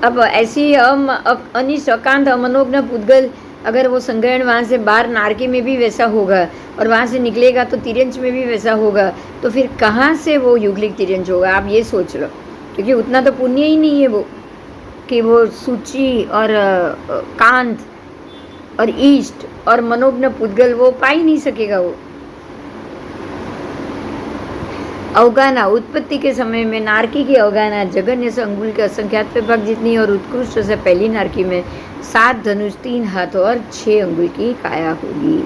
अब ऐसी अनिष्ट, अकांत, अमनोग्न पुद्गल, अगर वो संग्रहण वहाँ से बाहर नारकी में भी वैसा होगा और वहाँ से निकलेगा तो तिर्यंश में भी वैसा होगा, तो फिर कहाँ से वो युगलिक तिर्यंश होगा, आप ये सोच लो। क्योंकि उतना तो पुण्य ही नहीं है वो कि वो सूची और कांत और ईष्ट और मनोज्ञ पुद्गल वो पा ही नहीं सकेगा वो। अवगाना, उत्पत्ति के समय में नारकी की अवगाना जघन्य से अंगुल के असंख्यात भाग जितनी और उत्कृष्ट से पहली नारकी में 7 धनुष, 3 हाथ और 6 अंगुल की काया होगी।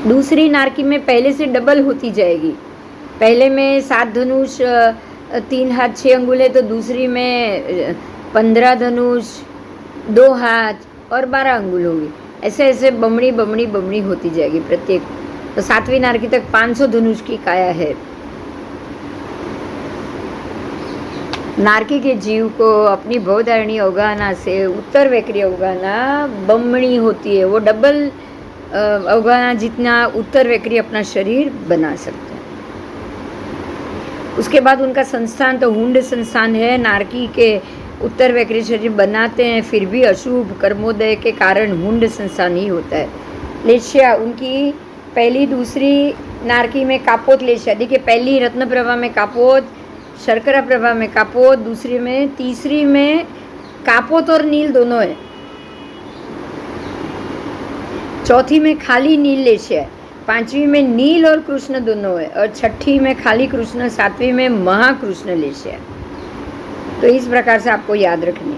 दूसरी नारकी में पहले से डबल होती जाएगी। पहले में 7 धनुष, 3 हाथ 6 अंगुल है, तो दूसरी में 15 धनुष, 2 हाथ और 12 अंगुल होगी। ऐसे ऐसे बमड़ी बमड़ी बमड़ी होती जाएगी प्रत्येक। तो 7वीं नारकी तक 500 धनुष की काया है। नारकी के जीव को अपनी भवधारिणी अवगाहना से उत्तर वैक्री अवगाहना बमणी होती है। वो डबल अवगाहना जितना उत्तर वैक्री अपना शरीर बना सकते हैं। उसके बाद उनका संस्थान तो हुंड संस्थान है। नारकी के उत्तर वैक्री शरीर बनाते हैं, फिर भी अशुभ कर्मोदय के कारण हुंड संस्थान ही होता है। लेशिया उनकी पहली दूसरी नारकी में कापोत लेशिया, देखिए पहली रत्न प्रभा में कापोत, शर्करा प्रभा में कापोत, दूसरी में, तीसरी में कापोत और नील दोनों है, चौथी में खाली नील लेशिया, पांचवी में नील और कृष्ण दोनों है, और छठी में खाली कृष्ण, सातवीं में महाकृष्ण लेशिया। तो इस प्रकार से आपको याद रखनी।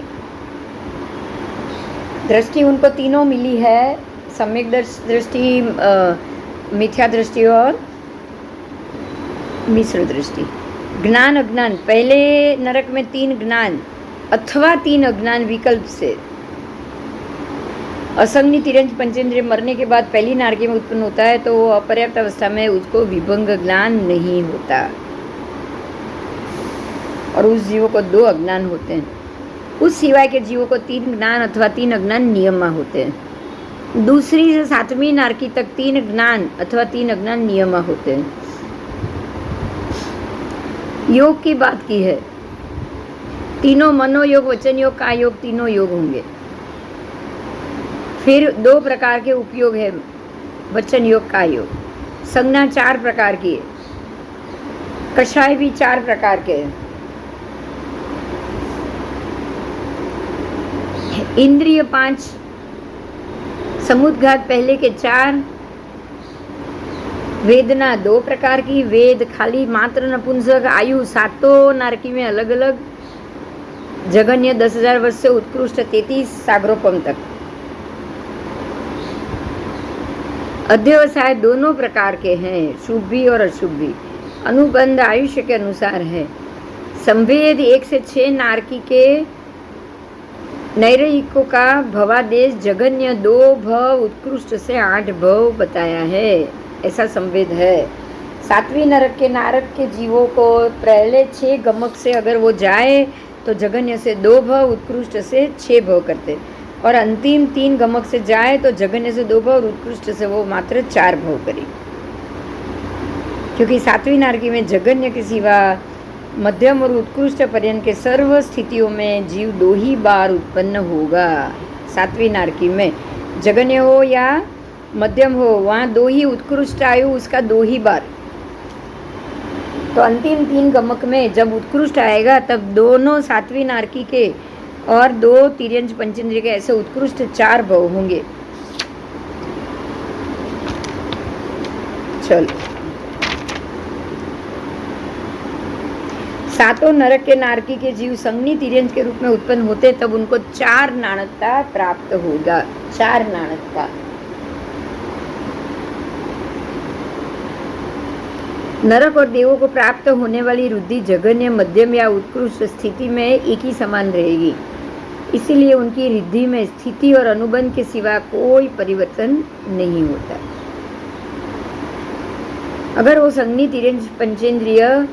दृष्टि उनको तीनों मिली है, सम्यक दृष्टि, मिथ्या दृष्टि और मिश्र दृष्टि। ज्ञान अज्ञान, पहले नरक में 3 ज्ञान अथवा 3 अज्ञान विकल्प से। असंगनी तिरंज पंचेंद्रिय मरने के बाद पहली नारकी में उत्पन्न होता है, तो वो अपर्याप्त अवस्था में उसको विभंग ज्ञान नहीं होता, और उस जीवों को 2 अज्ञान होते हैं। उस सिवाय के जीवों को 3 ज्ञान अथवा 3 अज्ञान नियमा होते हैं। दूसरी से 7वीं नारकी तक 3 ज्ञान अथवा 3 अज्ञान नियमा होते हैं। योग की बात की है, तीनों मनोयोग, वचन योग, काय योग, तीनों योग होंगे। फिर 2 प्रकार के उपयोग है, वचन योग, काय योग। संज्ञा 4 प्रकार की है, कषाय भी 4 प्रकार के हैं। इंद्रिय 5, समुद्घात पहले के 4, वेदना 2 प्रकार की, वेद खाली मात्र नपुंसक, आयु 7 नारकी में अलग अलग, जगन्य 10,000 वर्ष से उत्कृष्ट 33 सागरोपम तक। अध्यवसाय दोनों प्रकार के हैं, शुभ भी और अशुभ भी, अनुबंध आयुष्य के अनुसार है। संवेद 1 से 6 नारकी के नैरयिकों का भवादेश जगन्य 2 भव, उत्कृष्ट से 8 भव बताया है, ऐसा संवेद है। 7वीं नरक के नारक के जीवों को पहले 6 गमक से अगर वो जाए तो जगन्य से 2 भव, उत्कृष्ट से 6 भव करते, और अंतिम 3 गमक से जाए तो जगन्य से 2 भव और उत्कृष्ट से वो मात्र 4 भव करी। क्योंकि 7वीं नारकी में जगन्य के सिवा मध्यम और उत्कृष्ट पर्यंत के सर्व स्थितियों में जीव 2 ही बार उत्पन्न होगा। 7वीं नारकी में जगन्य हो या मध्यम हो, वहाँ 2 ही उत्कृष्ट आयु, उसका 2 ही बार। तो अंतिम 3 गमक में जब उत्कृष्ट आएगा तब दोनों 7वीं नारकी के और 2 तिर्यंच पंचेंद्रिय के ऐसे उत्कृष्ट 4 भव होंगे। चलो, 7 नरक के नारकी के जीव संगनी तिर्यंच के रूप में उत्पन्न होते, तब उनको 4 नाणकता प्राप्त होगा। 4 नाणकता। नरक और देवों को प्राप्त होने वाली रुद्धि जघन्य, मध्यम या उत्कृष्ट स्थिति में एक ही समान रहेगी, इसीलिए उनकी रिद्धि में स्थिति और अनुबंध के सिवा कोई परिवर्तन नहीं होता। अगर वो संगनी तिर्यंच पंचेंद्रिय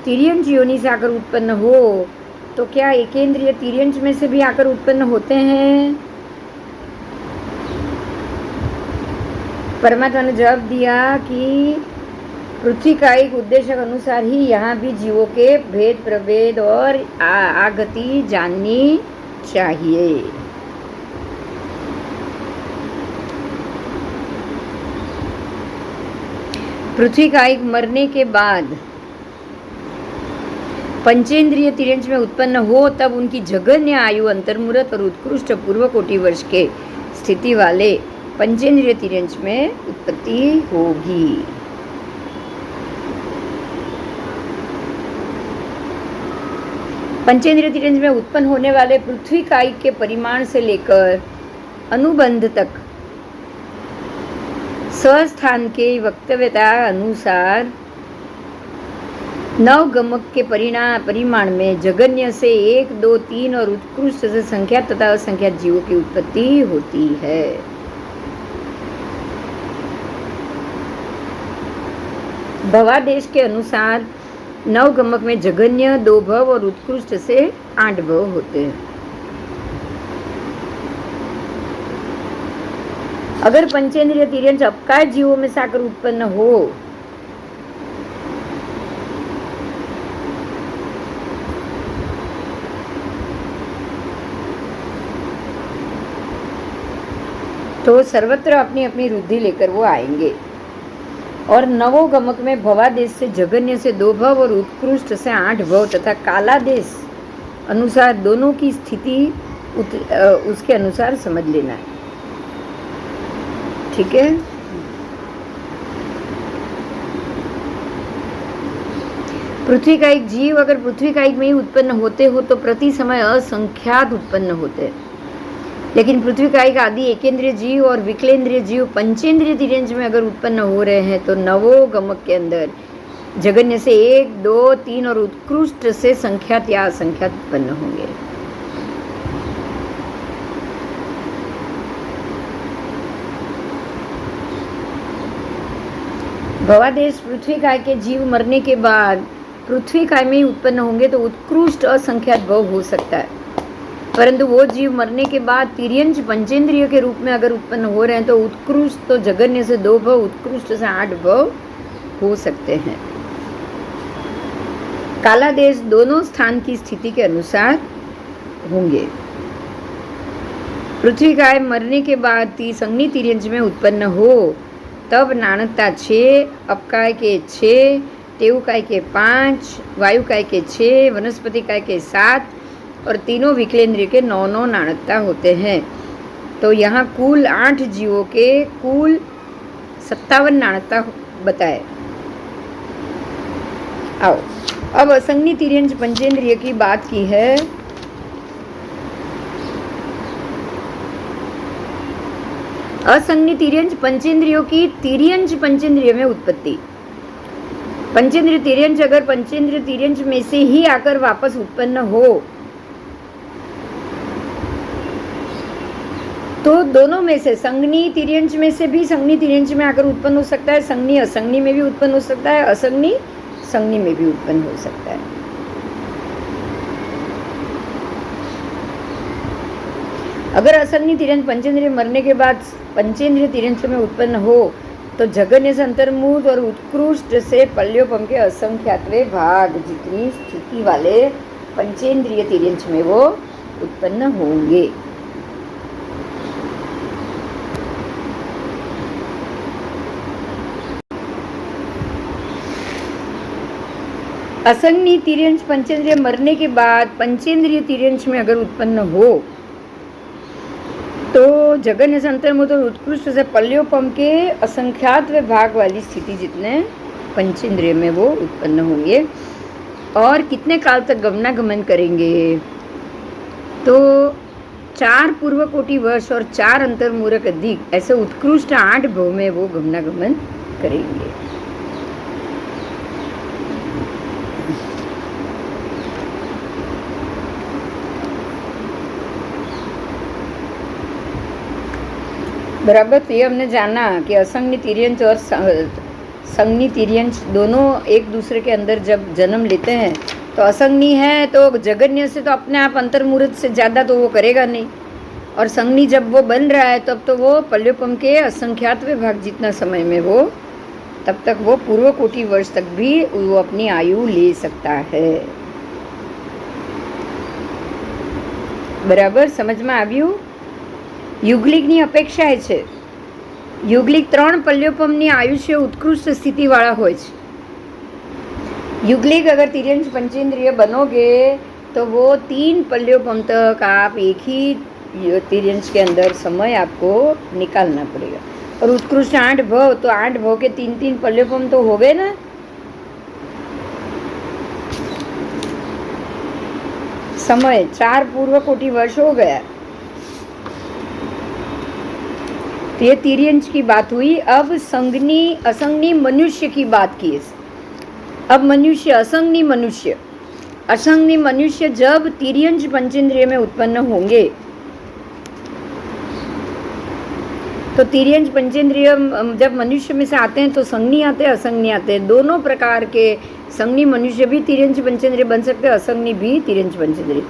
तिर्यंच योनि से आकर उत्पन्न हो, तो क्या एकेंद्रिय तिर्यंच में से भी आकर उत्पन्न होते हैं? परमात्मा ने जवाब दिया कि पृथ्वी का एक उद्देश्य के अनुसार ही यहाँ भी जीवों के भेद प्रभेद और आगति जाननी चाहिए। पृथ्वी का एक मरने के बाद पंचेंद्रिय तिर्यंच में उत्पन्न हो, तब उनकी जघन्य आयु अंतर्मुहूर्त और उत्कृष्ट पूर्व कोटि वर्ष के स्थिति वाले पंचेंद्रिय तिर्यंच में उत्पत्ति होगी। पंचेंद्रिय तिर्यंच में उत्पन्न होने वाले पृथ्वी कायिक के परिमाण से लेकर अनुबंध तक स्वस्थान के वक्तव्यता अनुसार 9 गमक के परिमाण में जगन्य से 1, 2, 3 और उत्कृष्ट से संख्यात तथा असंख्यात जीवों की उत्पत्ति होती है। भवादेश के अनुसार 9 गमक में जघन्य 2 भव और उत्कृष्ट से 8 भव होते हैं। अगर पंचेंद्रिय तिर्यंच अपकाय जीवों में से आकर उत्पन्न हो तो सर्वत्र अपनी अपनी रुद्धि लेकर वो आएंगे। और नवो गमक में भवादेश से जघन्य से 2 भव और उत्कृष्ट से 8 भव तथा कालादेश अनुसार दोनों की स्थिति उसके अनुसार समझ लेना है। ठीक है। पृथ्वी का एक जीव अगर पृथ्वी का एक में ही उत्पन्न होते हो तो प्रति समय असंख्यात उत्पन्न होते हैं, लेकिन पृथ्वी का एक आदि एकेंद्रीय जीव और विकलेंद्रीय जीव पंचेंद्रिय तिर्यंच में अगर उत्पन्न हो रहे हैं तो नवो गमक के अंदर जघन्य से 1, 2, 3 और उत्कृष्ट से संख्यात या असंख्यात उत्पन्न होंगे। भवादेश पृथ्वी काय के जीव मरने के बाद पृथ्वी काय में ही उत्पन्न होंगे तो उत्कृष्ट असंख्यात भव हो सकता है, परंतु वो जीव मरने के बाद तिर्यंच पंचेंद्रिय के रूप में अगर उत्पन्न हो रहे हैं तो उत्कृष्ट तो जघन्य से 2 भव उत्कृष्ट से 8 भव हो सकते हैं। कालादेश दोनों स्थान की स्थिति के अनुसार होंगे। पृथ्वी काय मरने के बाद संगनी तिर्यंच में उत्पन्न हो तब नाणकता 6, अपकाय के 6, टेवकाय के 5, वायुकाय के 6, वनस्पति काय के 7 और तीनों विकलेंद्रिय के 9 नाणकता होते हैं। तो यहाँ कुल 8 जीवों के कुल 57 नाणकता बताए। आओ अब असंगनी तिर्यंच पंचेंद्रिय की बात की है। असंगनी तिर्यंच पंचेंद्रियों की तिर्यंच पंचेंद्रिय में उत्पत्ति। पंचेंद्रिय तिर्यंच अगर पंचेंद्रिय तिर्यंच में से ही आकर वापस उत्पन्न हो तो दोनों में से संगनी तिर्यंच में से भी संगनी तिर्यंच में आकर उत्पन्न हो सकता है, संगनी असंगनी में भी उत्पन्न हो सकता है, असंगनी संगनी में भी उत्पन्न हो सकता है। अगर असंगनी तिर्यंच पंचेंद्रिय मरने के बाद पंचेंद्रिय तिर्यंच में उत्पन्न हो तो जघन्य से अंतर्मुख और उत्कृष्ट से पल्योपम के असंख्यातवे भाग जितनी स्थिति वाले पंचेंद्रिय तिर्यंच में वो उत्पन्न होंगे। असंगनी तिर्यंच पंचेंद्रिय मरने के बाद पंचेंद्रिय तिर्यंच में अगर उत्पन्न हो तो जघन्य से अंतर्मुख और उत्कृष्ट से पल्योपम के असंख्यात भाग वाली स्थिति जितने पंचेंद्रिय में वो उत्पन्न होंगे। और कितने काल तक गमनागमन करेंगे तो 4 पूर्व कोटि वर्ष और 4 अंतर्मूरक अधिक ऐसे उत्कृष्ट 8 भव में वो गमनागमन करेंगे। बराबर। तो ये हमने जाना कि असंगनी तिर्यंच और संगनी तिर्यंच दोनों एक दूसरे के अंदर जब जन्म लेते हैं तो असंगनी है तो जघन्य से तो अपने आप अंतर्मुहूर्त से ज़्यादा तो वो करेगा नहीं, और संगनी जब वो बन रहा है तब तो वो पल्योपम के असंख्यातवे भाग जितना समय में वो तब तक वो पूर्व कोटि वर्ष तक भी वो अपनी आयु ले सकता है। बराबर समझ में આવ્યું। યુગલિકની અપેક્ષાએ છે યુગલિક 3 પલ્યોપમની આયુષ્ય ઉત્કૃષ્ટ સ્થિતિવાળા હોય છે। युगलिक अगर तिर्यंच पंचेंद्रिय बनोगे तो वो 3 पल्योपम तक आप एक ही तिर्यंच के अंदर समय आपको निकालना पड़ेगा। और उत्कृष्ट 8 भव तो 8 भव के 3-3 पल्योपम तो हो गए ना। समय 4 पूर्व कोटि वर्ष हो गया। तो ये तिर्यंच की बात हुई। अब संगनी असंगनी मनुष्य की बात की। अब मनुष्य असंगनी मनुष्य जब तिर्यंच पंचेंद्रिय में उत्पन्न होंगे तो तिर्यंच पंचेंद्रिय जब मनुष्य में से आते हैं तो संगनी आते हैं असंगनी आते हैं। दोनों प्रकार के संज्ञी मनुष्य भी तिर्यंच पंचेंद्रिय बन सकते हैं, असंज्ञी भी तिर्यंच पंचेंद्रिय।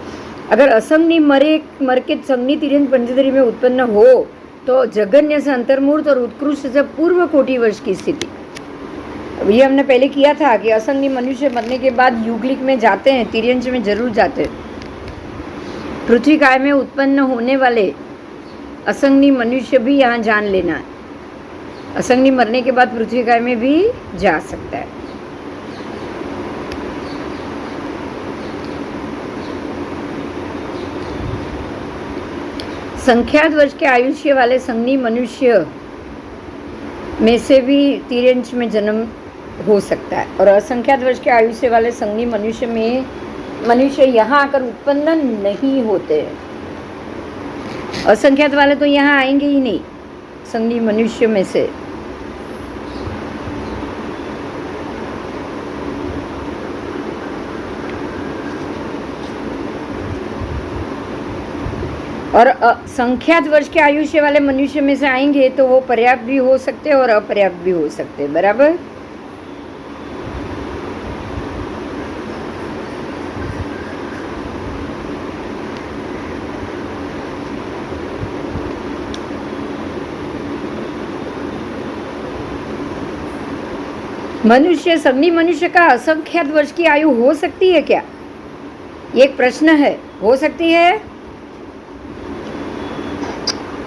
अगर असंज्ञी मर के संज्ञी तिर्यंच पंचेंद्रिय में उत्पन्न हो तो जगन्य से अंतर्मूर्त और उत्कृष्ट से पूर्व कोटि वर्ष की स्थिति। ये हमने पहले किया था कि असंज्ञी मनुष्य मरने के बाद युगलिक में जाते हैं, तिर्यंच में जरूर जाते हैं। पृथ्वी काय में उत्पन्न होने वाले असंज्ञी मनुष्य भी यहाँ जान लेना है। असंज्ञी मरने के बाद पृथ्वी काय में भी जा सकता है। संख्यात वर्ष के आयुष्य वाले संज्ञी मनुष्य में से भी तिर्यंच में जन्म हो सकता है, और असंख्यात वर्ष के आयुष्य वाले संज्ञी मनुष्य में मनुष्य यहाँ आकर उत्पन्न नहीं होते। असंख्यात वाले तो यहाँ आएंगे ही नहीं संज्ञी मनुष्य में से। और संख्यात वर्ष के आयुष्य वाले मनुष्य में से आएंगे तो वो पर्याप्त भी हो सकते हैं और अपर्याप्त भी हो सकते हैं, बराबर। मनुष्य संज्ञी मनुष्य का असंख्यात वर्ष की आयु हो सकती है क्या? ये एक प्रश्न है। हो सकती है?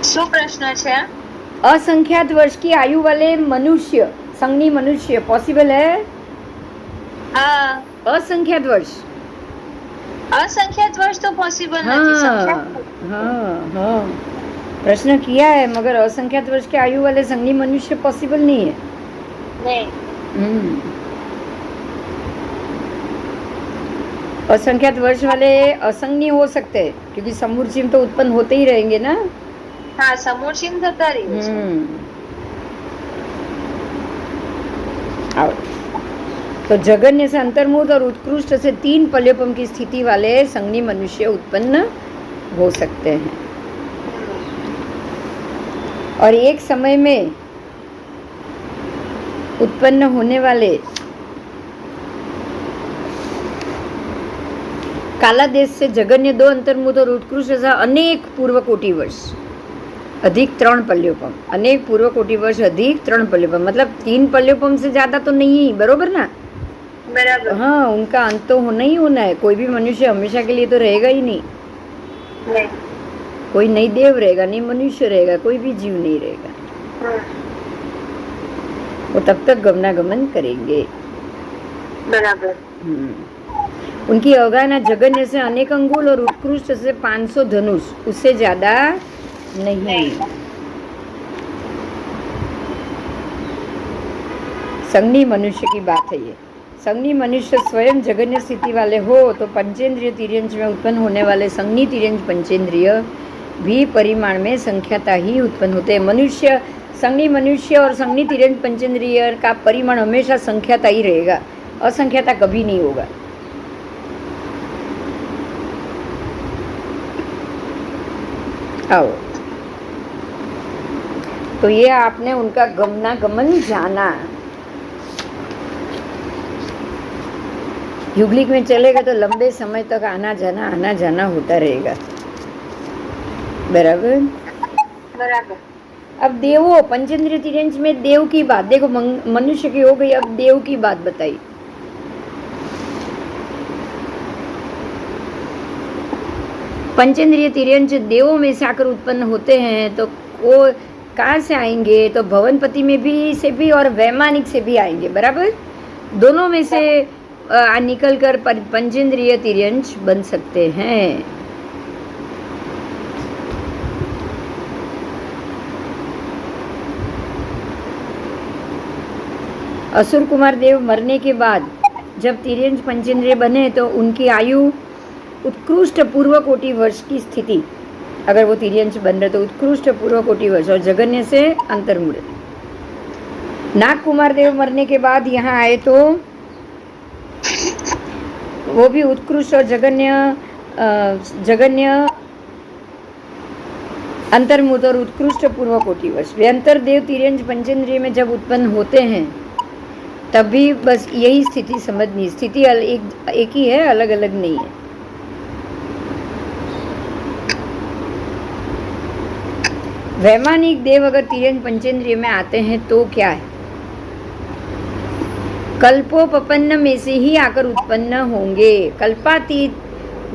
શું પ્રશ્ન છે? असंख्यात वर्ष की आयु वाले मनुष्य, संज्ञी मनुष्य पॉसिबल है? હા, असंख्यात वर्ष। અસંખ્યાત વર્ષ તો પોસિબલ हाँ નથી। સંખ્યા हाँ हाँ, प्रश्न किया है मगर असंख्यात वर्ष की आयु वाले संज्ञी मनुष्य पॉसिबल नहीं है। નહીં। असंख्यात वर्ष वाले असंज्ञी हो सकते हैं क्योंकि समूर्चिम तो उत्पन्न होते ही रहेंगे ना। હા, સમૂર્છિન થતા રહ્યું છે। आओ, तो जगन्य से अंतर्मुख और उत्कृष्ट से 3 पल्योपम की स्थिति वाले संज्ञी मनुष्य उत्पन्न हो सकते हैं, और एक समय में उत्पन्न होने वाले काला देश से जगन्य 2 अंतर्मुख और उत्कृष्ट से अनेक पूर्व कोटि वर्ष अधिक 3 पल्योपम, अनेक पूर्व कोटि वर्ष अधिक 3 पल्योपम, मतलब 3 पल्योपम से ज्यादा तो नहीं, बरोबर ना? બરાબર। हाँ, उनका अंत तो होना ही होना है। कोई भी मनुष्य हमेशा के लिए तो रहेगा ही नहीं। નહીં। कोई नहीं देव रहेगा, नहीं मनुष्य रहेगा, कोई भी जीव नहीं रहेगा। वो तब तक गमनागमन करेंगे। બરાબર। उनकी अवगाहना जगन्य से अनेक अंगुल और उत्कृष्ट से 500 धनुष, उससे ज्यादा नहीं। संज्ञी मनुष्य की बात है ये। संज्ञी मनुष्य स्वयं जगन्य स्थिति वाले हो तो पंचेंद्रिय तिर्यंच में उत्पन्न होने वाले संज्ञी तिर्यंच पंचेंद्रिय भी परिमाण में संख्याता ही उत्पन्न होते हैं। मनुष्य, संज्ञी मनुष्य और संज्ञी तिर्यंच पंचेंद्रिय का परिमाण हमेशा संख्याता ही रहेगा, असंख्याता कभी नहीं होगा। आओ, तो ये आपने उनका गमनागमन जाना। युगलिक में चलेगा तो लंबे समय तक आना जाना होता रहेगा, बराबर। બરાબર। अब देवो, पंचेंद्रिय तिर्यंच में देव की बात देखो, मनुष्य की हो गई, अब देव की बात बताई। पंचेंद्रिय तिर्यंच देवों में से आकर उत्पन्न होते हैं तो वो कहाँ से आएंगे? तो भवनपति में भी से भी और वैमानिक से भी आएंगे, बराबर। दोनों में से निकल कर पंचेंद्रिय तिर्यंच बन सकते हैं। असुर कुमार देव मरने के बाद जब तिर्यंच पंचेंद्रिय बने तो उनकी आयु उत्कृष्ट पूर्व कोटि वर्ष की स्थिति, अगर वो तिर्यंच बन रहे तो उत्कृष्ट पूर्व कोटि वर्ष, और जगन्य से अंतर्मुख। नाग कुमार देव मरने के बाद यहाँ आए तो वो भी उत्कृष्ट और जगन्य अंतर्मुख और उत्कृष्ट पूर्व कोटि वर्ष। वे अंतर्देव तिर्यंच पंचेंद्रिय में जब उत्पन्न होते हैं तब भी बस यही स्थिति समझनी, स्थिति एक ही है, अलग अलग नहीं है। वैमानिक देव अगर तिर्यंज पंचेंद्रिय में आते हैं तो क्या है? कल्पोपन्न में से ही आकर उत्पन्न होंगे। कल्पातीत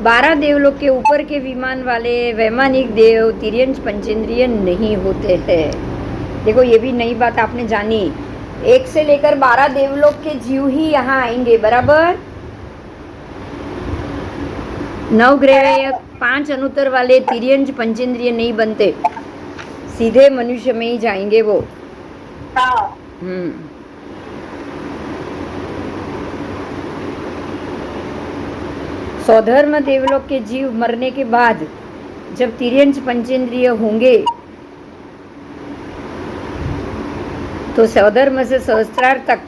12 देवलोक के ऊपर के विमान वाले वैमानिक देव तिर्यंज पंचेंद्रिय नहीं होते हैं। देखो ये भी नई बात आपने जानी, 1 से लेकर 12 देवलोक के जीव ही यहाँ आएंगे, बराबर। 9 ग्रह 5 अनुत्तर वाले तिर्यंज पंचेंद्रिय नहीं बनते, सीधे मनुष्य में ही जाएंगे वो। स्वधर्म देवलोक के जीव मरने के बाद जब तिर्यंज पंचेंद्रिय होंगे तो स्वधर्म से सहस्त्रार तक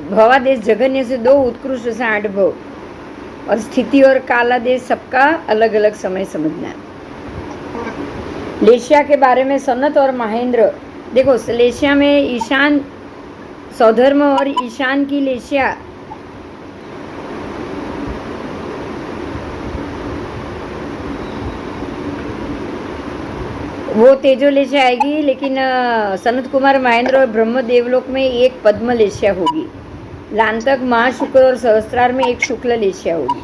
भवादेश जगन्य से 2 उत्कृष्ट से 8 भव और स्थिति और कालादेश सबका अलग अलग समय समझना है। लेशिया के बारे में सनत और महेंद्र, देखो लेशिया में ईशान स्वधर्म और ईशान की लेशिया वो तेजो लेशिया आएगी, लेकिन सनत कुमार महेंद्र और ब्रह्म देवलोक में एक पद्म लेशिया होगी। लांतक महाशुक्र और सहस्त्रार में एक शुक्ल लेशिया होगी।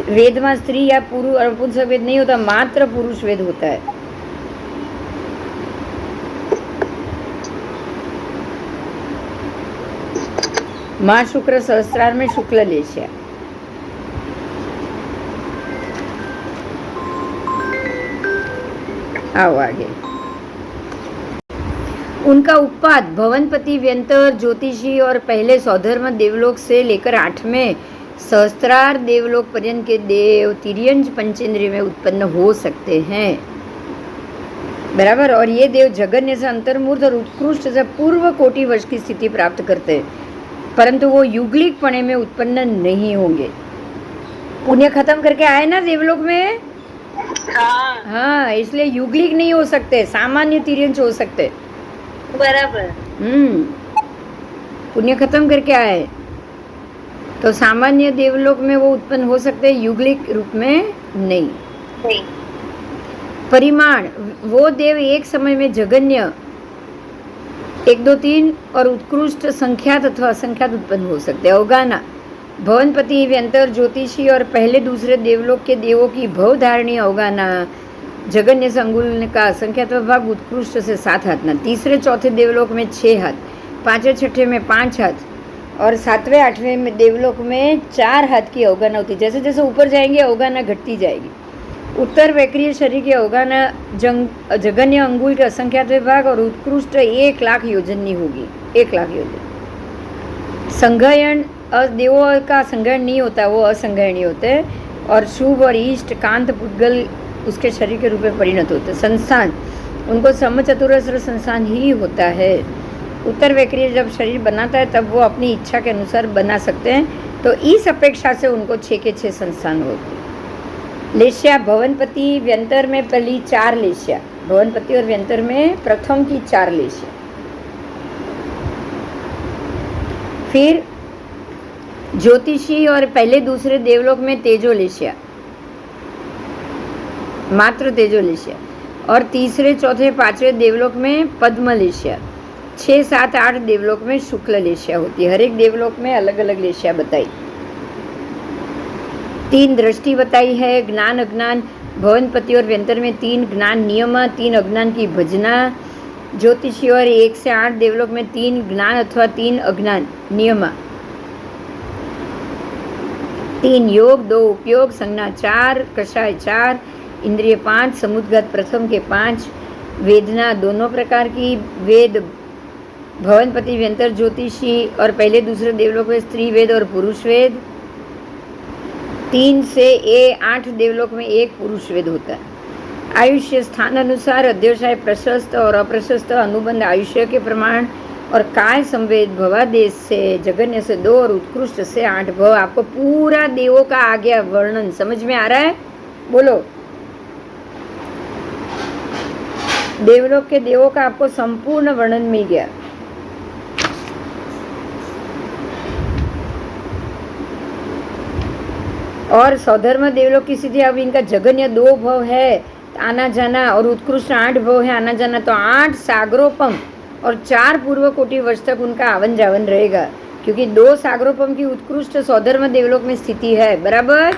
वेद में स्त्री या पुरुष और पुंसक वेद नहीं होता, मात्र पुरुष वेद होता है। महाशुक्र सहस्त्रार में शुक्ल लेशिया। आओ आगे। उनका उत्पाद भवनपति, व्यंतर, ज्योतिषी और पहले स्वधर्म देवलोक से लेकर 8वें सहस्त्रार देवलोक पर्यंत के देव तिर्यंज पंचेंद्रिय में उत्पन्न हो सकते हैं, बराबर। और ये देव जगन्य से अंतर्मूर्त और उत्कृष्ट से पूर्व कोटि वर्ष की स्थिति प्राप्त करते हैं, परंतु वो युगलिक पणे में उत्पन्न नहीं होंगे। पुण्य खत्म करके आए ना देवलोक में, हाँ, इसलिए युगलिक नहीं हो सकते, सामान्य तिर्यंज हो सकते, बराबर। पुण्य खत्म करके आए तो सामान्य देवलोक में वो उत्पन्न हो सकते, युगलिक रूप में नहीं। परिमाण, वो देव एक समय में जगन्य 1 2 3 और उत्कृष्ट संख्यात अथवा असंख्यात उत्पन्न हो सकते। अवगाना, भवनपति, व्यंतर, ज्योतिषी और पहले दूसरे देवलोक के देवों की भवधारणी अवगाना जगन्य से अंगुल का संख्यात भाग उत्कृष्ट से 7 हाथ ना। तीसरे चौथे देवलोक में 6 हाथ, 5वें छठे में 5 हाथ और 7वें 8वें में देवलोक में 4 हाथ की अवगाना होती। जैसे जैसे ऊपर जाएंगे अवगाना घटती जाएगी। उत्तर वैक्रीय शरीर की अवगाना जगन्य अंगुल के असंख्यात विभाग और उत्कृष्ट 1 लाख योजनी होगी, 1 लाख योजन। संघयन, देवों का संग्रहण नहीं होता, वो असंग्रहणीय होते हैं और शुभ और इष्ट कांत पुद्गल उसके शरीर के रूप में परिणत होते हैं। संस्थान, उनको समचतुरस्र संस्थान ही होता है। उत्तर वैक्रीय जब शरीर बनाता है तब वो अपनी इच्छा के अनुसार बना सकते हैं, तो इस अपेक्षा से उनको 6 के 6 संस्थान होते हैं। लेशिया, भवनपति, व्यंतर में पहली 4 लेशिया, भवनपति और व्यंतर में प्रथम की 4 लेशिया। फिर ज्योतिषी और पहले दूसरे देवलोक में तेजो लेशिया, मात्र तेजो लेशिया। और तीसरे चौथे 5वें देवलोक में पद्म लेशिया। 6 7 8 देवलोक में शुक्ल लेशिया होती है। हर एक देवलोक में अलग अलग लेशिया बताई। 3 दृष्टि बताई है, ज्ञान अज्ञान। भवनपति और व्यंतर में 3 ज्ञान नियम, 3 अज्ञान की भजना। ज्योतिषी और 1 से 8 देवलोक में 3 ज्ञान अथवा 3 अज्ञान नियम। 3 योग, 2 उपयोग, संज्ञा 4, कषाय 4, इंद्रिय 5, समुद्गत प्रथम के 5, वेदना दोनों प्रकार की। वेद भवनपति, व्यंतर, ज्योतिषी और पहले दूसरे देवलोक में स्त्री वेद और पुरुष वेद। 3 से 8 देवलोक में 1 पुरुष वेद होता है। आयुष्य स्थान अनुसार अध्यवसाय प्रशस्त और अप्रशस्त, अनुबंध आयुष्य के प्रमाण और काय संवेद भवादेश से जगन्य से 2 और उत्कृष्ट से 8 भव। आपको पूरा देवों का आ गया वर्णन, समझ में आ रहा है? बोलो। देवलोक के देवों का आपको संपूर्ण वर्णन मिल गया। और सौधर्म देवलोक की स्थिति, अब इनका जगन्य 2 भव है आना जाना, और उत्कृष्ट 8 भव है आना जाना, तो 8 सागरोपम और 4 पूर्व कोटि वर्ष तक उनका आवन जावन रहेगा, क्योंकि 2 सागरोपम की उत्कृष्ट सौधर्म देवलोक में स्थिति है। बराबर।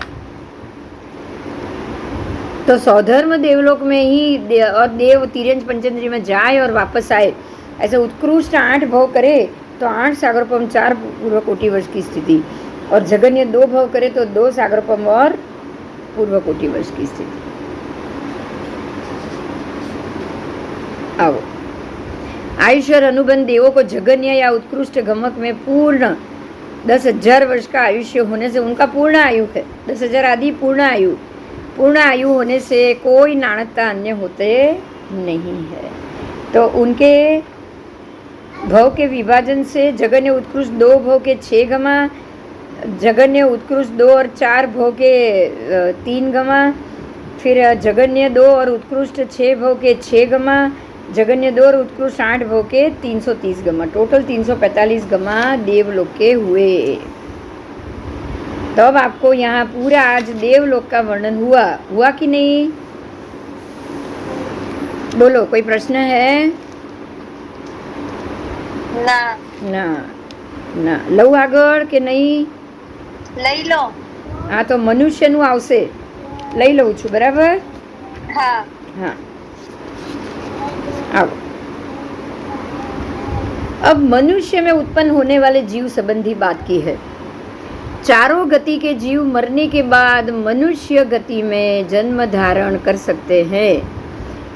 तो सौधर्म देवलोक में ही और देव तिर्यंच पंचेंद्रिय में जाए और वापस आए, ऐसे उत्कृष्ट 8 भव करे तो 8 सागरोपम 4 पूर्व कोटि वर्ष की स्थिति, और जगन्य 2 भव करे तो 2 सागरोपम और पूर्व कोटि वर्ष की स्थिति। आओ, आयुष्य और अनुबंध देवों को जगन्य या उत्कृष्ट गमक में पूर्ण 10,000 वर्ष का आयुष्य होने से उनका पूर्ण आयु है। 10,000 आदि पूर्ण आयु होने से कोई नाणकता अन्य होते नहीं है। तो उनके भव के विभाजन से जगन्य उत्कृष्ट 2 भव के 6 गमा, जगन्य उत्कृष्ट 2 और 4 भव के 3 गमा, फिर जगन्य 2 और उत्कृष्ट 6 भव के 6 गमा, जगन्य 2 और उत्कृष्ट 8 भव के 330 गमा, टोटल 345 गमा देवलोक के हुए। तब तो आपको यहाँ पूरा आज देवलोक का वर्णन हुआ कि नहीं? बोलो, कोई प्रश्न है? ना लऊ આગળ કે નહીં? લઈ લો. હા, તો મનુષ્યનું આવશે, લઈ લઉં છું. બરાબર? હા. आओ, अब मनुष्य में उत्पन्न होने वाले जीव संबंधी बात की है। चारों गति के जीव मरने के बाद मनुष्य गति में जन्म धारण कर सकते हैं,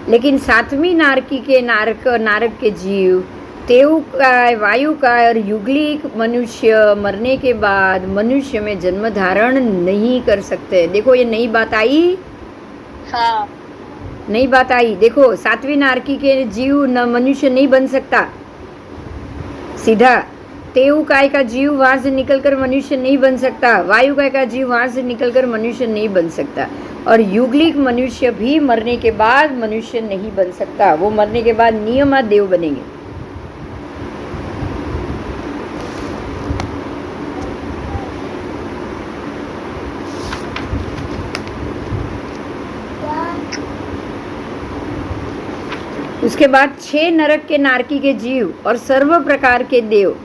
लेकिन 7वीं नारकी के नारक के जीव तेवकाय, वायुकाय और युगलिक मनुष्य मरने के बाद मनुष्य में जन्म धारण नहीं कर सकते। देखो, ये नई बात आई। हाँ, नई बात आई। देखो, 7वीं नारकी के जीव न मनुष्य नहीं बन सकता सीधा। तेवकाय का जीव वहां से निकलकर मनुष्य नहीं बन सकता, वायुकाय का जीव वहां से निकलकर मनुष्य नहीं बन सकता, और युगलिक मनुष्य भी मरने के बाद मनुष्य नहीं बन सकता। वो मरने के बाद नियमा देव बनेंगे। उसके बाद 6 नरक के नारकी के जीव और सर्व प्रकार के देव,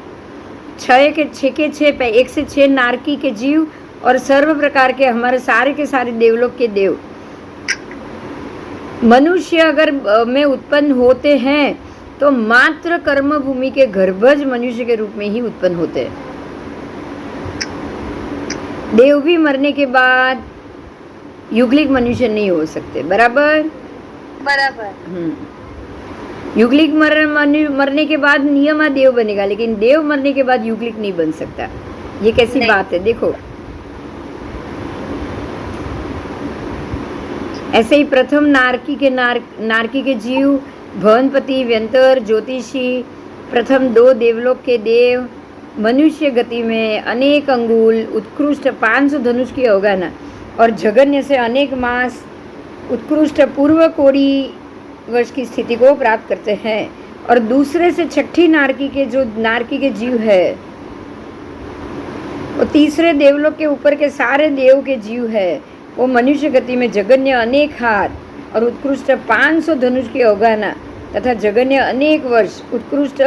6 के 6 1 से 6 नारकी के जीव और सर्व प्रकार के हमारे सारे के सारे देवलोक के देव मनुष्य अगर में उत्पन्न होते हैं तो मात्र कर्म भूमि के गर्भज मनुष्य के रूप में ही उत्पन्न होते हैं। देव भी मरने के बाद युगलिक मनुष्य नहीं हो सकते। बराबर? युगलिक मरने के बाद नियमा देव बनेगा, लेकिन देव मरने के बाद युगलिक नहीं बन सकता। ये कैसी बात है? देखो, ऐसे ही प्रथम नारकी के जीव भवनपति, व्यंतर, ज्योतिषी, प्रथम 2 देवलोक के देव मनुष्य गति में अनेक अंगुल उत्कृष्ट 500 धनुष की अवगाना और जगन्य से अनेक मास उत्कृष्ट पूर्व कोटि वर्ष की स्थिति को प्राप्त करते हैं। और दूसरे से 6ठी नारकी के जो नारकी के जीव है वो तीसरे देवलोक के ऊपर के सारे देव के जीव है, वो मनुष्य गति में जगन्य अनेक हाथ और उत्कृष्ट 500 धनुष की अवगाना तथा जगन्य अनेक वर्ष उत्कृष्ट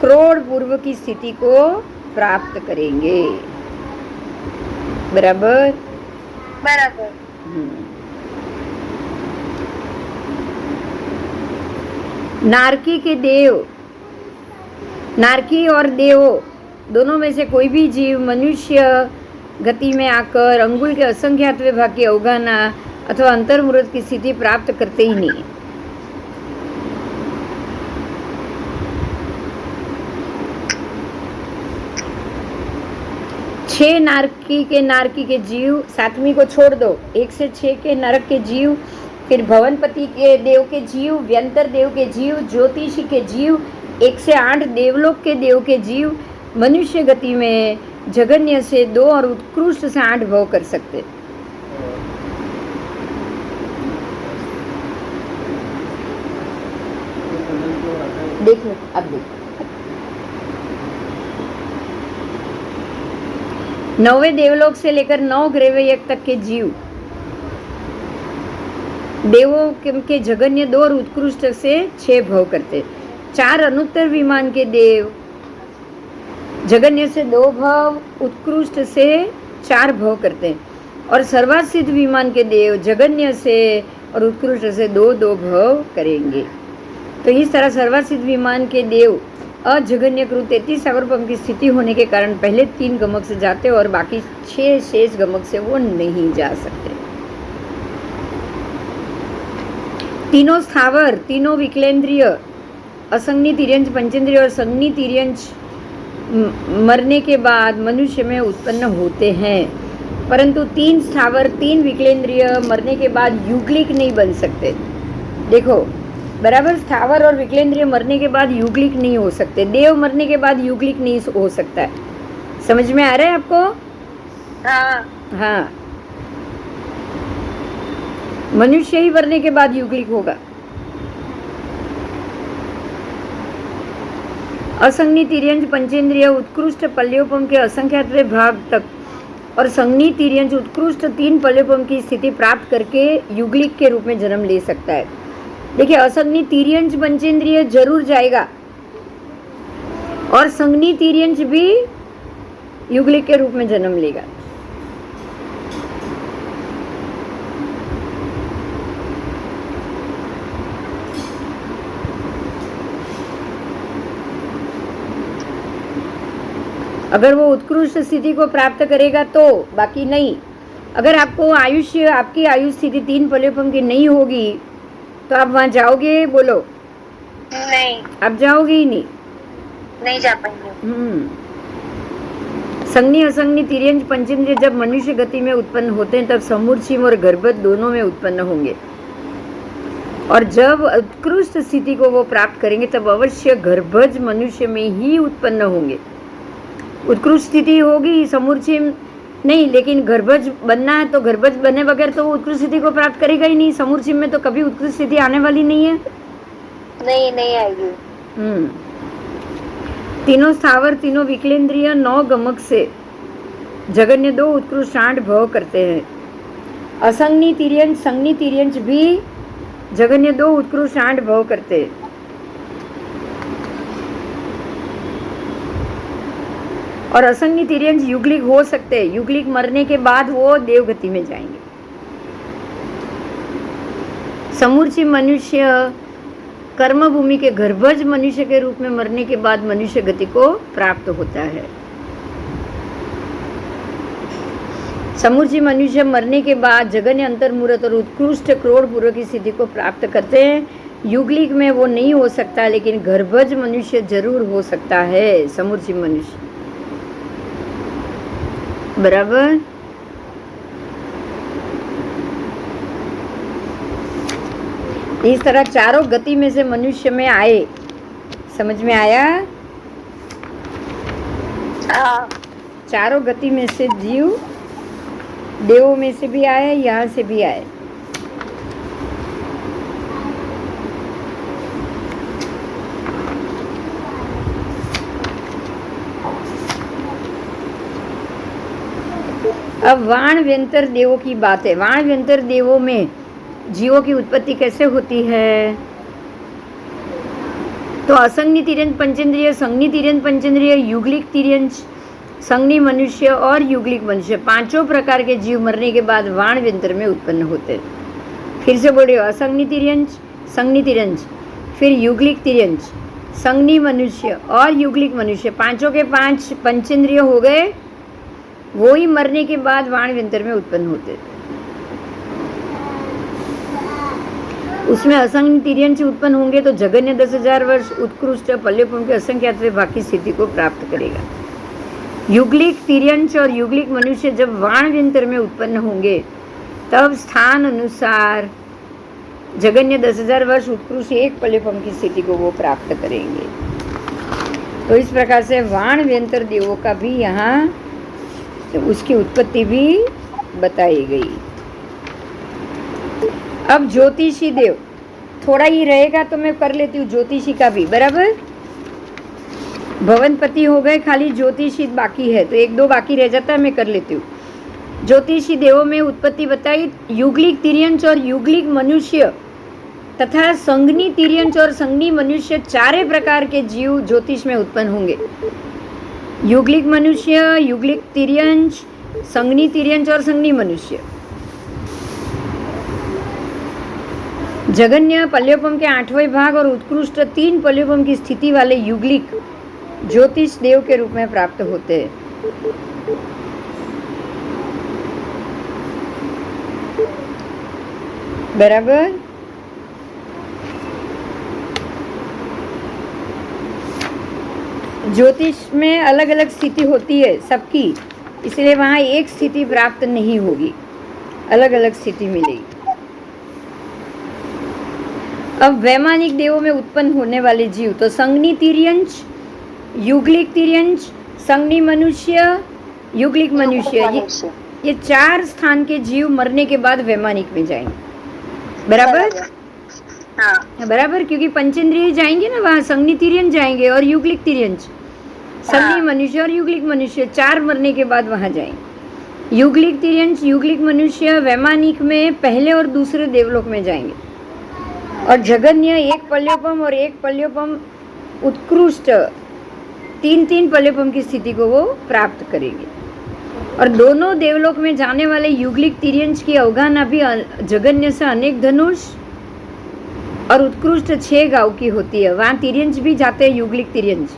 करोड़ पूर्व की स्थिति को प्राप्त करेंगे। बराबर? नारकी और देव दोनों में से कोई भी जीव मनुष्य गति में आकर अंगुल के असंख्यातवें भाग की अवगाना अथवा अंतर्मुहूर्त की स्थिति प्राप्त करते ही नहीं। छह नारकी के जीव, 7वीं को छोड़ दो, 1 से 6 के नरक के जीव, फिर भवनपति के देव के जीव, व्यंतर देव के जीव, ज्योतिषी के जीव, 1 से 8 देवलोक के देव के जीव मनुष्य गति में जगन्य से 2 और उत्कृष्ट से 8 भव कर सकते। देखो, अब देखो, नौवें देवलोक से लेकर 9 ग्रहयक तक के जीव देवों के जगन्य 2 और उत्कृष्ट से 6 भव करते। 4 अनुत्तर विमान के देव जगन्य से 2 भव, उत्कृष्ट से 4 भव करते, और सर्वासिद्ध विमान के देव जगन्य से और उत्कृष्ट से 2-2 भव करेंगे। तो इस तरह सर्वासिद्ध विमान के देव अजगन्य कृत 33 सागरोपम की स्थिति होने के कारण पहले 3 गमक से जाते और बाकी 6 शेष गमक से वो नहीं जा सकते। तीनों स्थावर, तीनों विकलेंद्रिय, असंज्ञी तिर्यंच, पंचेंद्रिय और संज्ञी तिर्यंच मरने के बाद मनुष्य में उत्पन्न होते हैं, परंतु 3 स्थावर, 3 विकलेंद्रिय मरने के बाद युगलिक नहीं बन सकते। देखो बराबर, स्थावर और विकलेंद्रिय मरने के बाद युगलिक नहीं हो सकते। देव मरने के बाद युगलिक नहीं हो सकता है। समझ में आ रहा है आपको? हाँ, मनुष्य ही मरने के बाद युगलिक होगा। असंज्ञी तिर्यंच, पंचेंद्रिय, उत्कृष्ट पल्योपम के असंख्यात भाग तक और संज्ञी तिर्यंच उत्कृष्ट 3 पल्योपम की स्थिति प्राप्त करके युगलिक के रूप में जन्म ले सकता है। देखिए, असंज्ञी तिर्यंच पंचेंद्रिय जरूर जाएगा और संज्ञी तिर्यंच भी युगलिक के रूप में जन्म लेगा। अगर वो उत्कृष्ट स्थिति को प्राप्त करेगा तो, बाकी नहीं। अगर आपको आयुष्य, आपकी आयु स्थिति 3 पल्योपम की नहीं होगी तो आप वहां जाओगे? बोलो। नहीं, आप जाओगे ही नहीं, नहीं जा पाएंगे। संज्ञी असंज्ञी तिर्यंच पंचेंद्रिय जब मनुष्य गति में उत्पन्न होते हैं तब समूर्छिम और गर्भज दोनों में उत्पन्न होंगे, और जब उत्कृष्ट स्थिति को वो प्राप्त करेंगे तब अवश्य गर्भज मनुष्य में ही उत्पन्न होंगे। उत्कृष्ट स्थिति होगी, समूर्छिम नहीं, लेकिन गर्भज बनना है तो गर्भज बने बगैर तो वो उत्कृष्ट स्थिति को प्राप्त करेगा ही नहीं। समूर्छिम में तो कभी उत्कृष्ट स्थिति आने वाली नहीं है। नहीं आएगी। तीनों स्थावर, तीनों विकलेंद्रिय 9 गमक से जगन्य 2 उत्कृष्ट 8 भव करते हैं। असंज्ञी तिर्यंच, संज्ञी तिर्यंच भी जगन्य 2 उत्कृष्ट 8 भव करते हैं। और असंज्ञी तिर्यंच युगलिक हो सकते हैं। युगलिक मरने के बाद वो देवगति में जाएंगे। समूर्छिम मनुष्य कर्मभूमि के गर्भज मनुष्य के रूप में मरने के बाद मनुष्य गति को प्राप्त होता है। समूर्छिम मनुष्य मरने के बाद जगन्य अंतर्मूर्त और उत्कृष्ट क्रोध पूर्व की स्थिति को प्राप्त करते हैं। युगलिक में वो नहीं हो सकता, लेकिन गर्भज मनुष्य जरूर हो सकता है। समूर्छिम मनुष्य बराबर। इस तरह चारों गति में से मनुष्य में आए। समझ में आया? चारों गति में से जीव देवों में से भी आए, यहाँ से भी आए। अब वाण व्यंतर देवों की बात है। वाण व्यंतर देवों में जीवों की उत्पत्ति कैसे होती है? तो असंज्ञी तिर्यंच पंचेंद्रिय, संज्ञी तिर्यंच पंचेंद्रिय, युगलिक तिर्यंच, संज्ञी मनुष्य और युगलिक मनुष्य, 5 प्रकार के जीव मरने के बाद वाण व्यंतर में उत्पन्न होते हैं। फिर से बोल रही हो, असंज्ञी तिर्यंच, संज्ञी तिर्यंच, फिर युगलिक तिर्यंच, संज्ञी मनुष्य और युगलिक मनुष्य, 5 के 5 पंचेंद्रिय हो गए। वो ही मरने के बाद वाण व्यंतर में उत्पन्न होते। उसमें असंज्ञ तिर्यंच उत्पन्न होंगे तो जगन्य 10,000 वर्ष उत्कृष्ट पल्योपम के असंख्यात बाकी स्थिति को प्राप्त करेगा। युगलिक तिर्यंच और युगलिक मनुष्य जब वाण व्यंतर में उत्पन्न होंगे तब स्थान अनुसार जगन्य 10,000 वर्ष उत्कृष्ट 1 पल्योपम की स्थिति को वो प्राप्त करेंगे। तो इस प्रकार से वाण व्यंतर देवों का भी यहाँ तो उसकी उत्पत्ति भी बताई गई। अब ज्योतिषी देव, थोड़ा ही रहेगा तो मैं कर लेती हूँ ज्योतिषी का भी, बराबर। भवनपति हो गए, खाली ज्योतिषी बाकी है, तो एक दो बाकी रह जाता है, मैं कर लेती हूँ। ज्योतिषी देवों में उत्पत्ति बताई, युगलिक तिर्यंच और युगलिक मनुष्य तथा संगनी तिर्यंच और संगनी मनुष्य, चारे प्रकार के जीव ज्योतिष में उत्पन्न होंगे। युगलिक मनुष्य, युगलिक तिर्यंच, संगनी तिर्यंच और संगनी मनुष्य। जगन्य पल्योपम के 8वें भाग और उत्कृष्ट 3 पल्योपम की स्थिति वाले युगलिक ज्योतिष देव के रूप में प्राप्त होते हैं। बराबर। ज्योतिष में अलग अलग स्थिति होती है सबकी, इसलिए वहाँ एक स्थिति प्राप्त नहीं होगी, अलग अलग स्थिति मिलेगी। अब वैमानिक देवों में उत्पन्न होने वाले जीव, तो संगनी तिर्यंच, युगलिक तिर्यंच, संगनी मनुष्य, युगलिक मनुष्य, ये 4 स्थान के जीव मरने के बाद वैमानिक में जाएंगे। बराबर। हाँ बराबर, क्योंकि पंचेंद्रिय जाएंगे ना, वहाँ संगनी तिर्यंच जाएंगे और युगलिक तिर्यंच, संगनी मनुष्य और युगलिक मनुष्य 4 मरने के बाद वहाँ जाएंगे। युगलिक तिर्यंच, युगलिक मनुष्य वैमानिक में पहले और दूसरे देवलोक में जाएंगे, और जगन्य 1 पल्योपम और 1 पल्योपम उत्कृष्ट 3-3 पल्योपम की स्थिति को वो प्राप्त करेंगे। और दोनों देवलोक में जाने वाले युगलिक तिर्यंच की अवगाहना भी जगन्य से अनेक धनुष और उत्कृष्ट 6 गांव की होती है। वहाँ तिर्यंच भी जाते हैं, युगलिक तिर्यंच,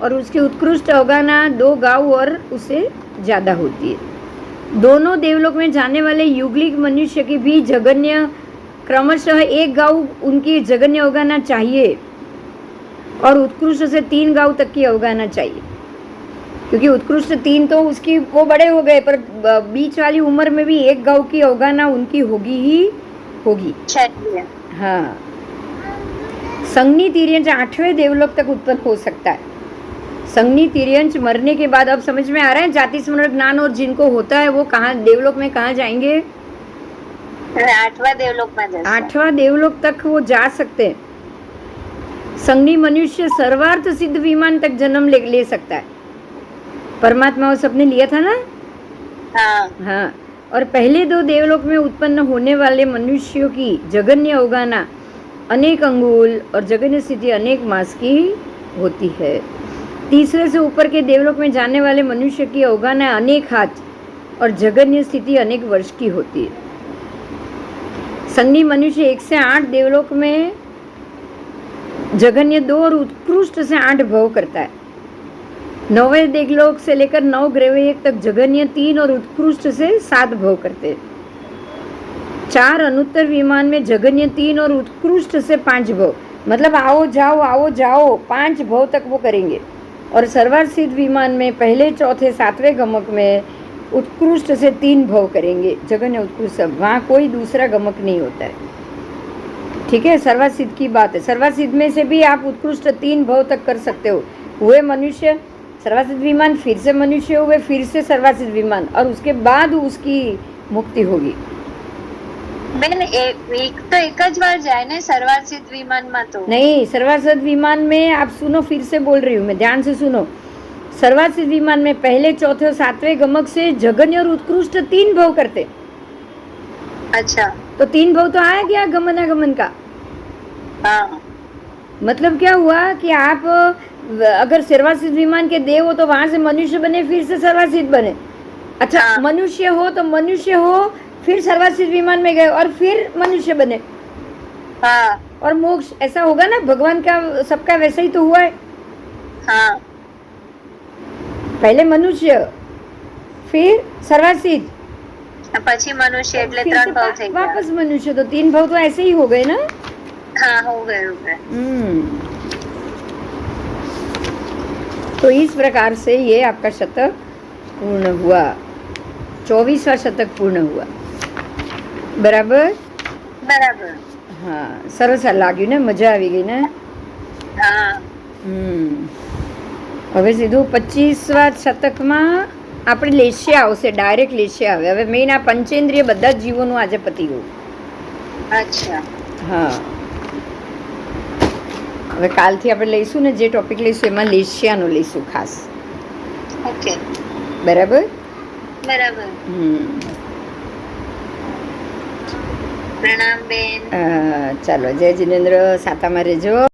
और उसकी उत्कृष्ट अवगाहना 2 गांव और उससे ज़्यादा होती है। दोनों देवलोक में जाने वाले युगलिक मनुष्य की भी जगन्य क्रमशः 1 गांव उनकी जगन्य अवगाहना चाहिए, और उत्कृष्ट से 3 गांव तक की अवगाहना चाहिए, क्योंकि उत्कृष्ट 3 तो उसकी वो बड़े हो गए, पर बीच वाली उम्र में भी 1 गांव की अवगाहना उनकी होगी ही होगी। हाँ। संगनी तिर्यंच 8वें देवलोक तक उत्पन्न हो सकता है। संगनी तिर्यंच मरने के बाद, अब समझ में आ रहा है, जाति स्मरण ज्ञान और जिनको होता है वो कहाँ देवलोक में कहाँ जाएंगे? 8वां देवलोक में। 8वां देवलोक तक वो जा सकते हैं। संगनी मनुष्य सर्वार्थ सिद्ध विमान तक जन्म ले सकता है। परमात्मा वो सबने लिया था ना। हाँ। और पहले 2 देवलोक में उत्पन्न होने वाले मनुष्यों की जगन्य अवगाहना अनेक अंगुल और जगन्य स्थिति अनेक मास की होती है। तीसरे से ऊपर के देवलोक में जाने वाले मनुष्य की अवगाहना अनेक हाथ और जगन्य स्थिति अनेक वर्ष की होती है। संगनी मनुष्य 1 से 8 देवलोक में जगन्य 2 और उत्कृष्ट से 8 भव करता है। 9वें देवलोक से लेकर 9 ग्रह तक जगन्य 3 और उत्कृष्ट से 7 भव करते हैं। 4 अनुत्तर विमान में जगन्य 3 और उत्कृष्ट से 5 भव, मतलब आओ जाओ 5 भव तक वो करेंगे। और सर्वार्थ सिद्ध विमान में पहले, चौथे, 7वें गमक में उत्कृष्ट से 3 भव करेंगे, जगन्य उत्कृष्ट। वहाँ कोई दूसरा गमक नहीं होता है, ठीक है। सर्वार्थ सिद्ध की बात है। सर्वार्थ सिद्ध में से भी आप उत्कृष्ट 3 भव तक कर सकते हो। हुए मनुष्य, सर्वार्थ सिद्ध विमान, फिर से मनुष्य हुए, फिर से सर्वार्थ सिद्ध विमान, और उसके बाद उसकी मुक्ति होगी। बेन एक तो एक ज बार जाए ना सर्वार्थ सिद्ध विमान में, तो नहीं, सर्वार्थ सिद्ध विमान में आप सुनो, फिर से बोल रही हूँ मैं, ध्यान से सुनो। सर्वार्थ सिद्ध विमान में पहले, चौथे और 7वें गमक से जगन्य और उत्कृष्ट 3 भव करते। अच्छा, तो 3 भव तो आया गया गमनागमन का। हाँ। मतलब क्या हुआ कि आप अगर सर्वार्थ सिद्ध विमान के देव हो तो वहां से मनुष्य बने, फिर से सर्वार्थ सिद्ध बने। अच्छा, हाँ। मनुष्य हो तो मनुष्य हो, फिर सर्वार्थ सिद्ध विमान में गए और फिर मनुष्य बने। हाँ। और मोक्ष ऐसा होगा ना, भगवान का सबका वैसा ही तो हुआ है। हाँ। पहले मनुष्य, फिर सर्वार्थ सिद्ध, પછી મનુષ્ય એટલે फिर 3 से ભાવ થઈ ગયા। वापस मनुष्य, तो 3 भाव तो ऐसे ही हो गए ना। हाँ, हो गए। तो इस प्रकार से ये आपका शतक पूर्ण हुआ, 24वां शतक पूर्ण हुआ। बराबर। हाँ, सरस लाग्યું ને, મજા આવી ગઈ ને। हाँ। હવે સીધું 25વાં શતકમાં આપણે લેશિયા આવશે, ડાયરેક્ટ લેશિયા આવે। હવે મેઇન આ પંચેન્દ્રિય બધા જ જીવોનું આજે પતી ગયું। अच्छा। हाँ, હવે કાલથી આપણે લઈશું ને જે ટોપિક લઈશું એમાં લેશિયાનો લઈશું ખાસ. ઓકે, બરાબર. બરાબર. પ્રણામ બેન. ચાલો, જય જિનેન્દ્ર, સાતામાં રહેજો.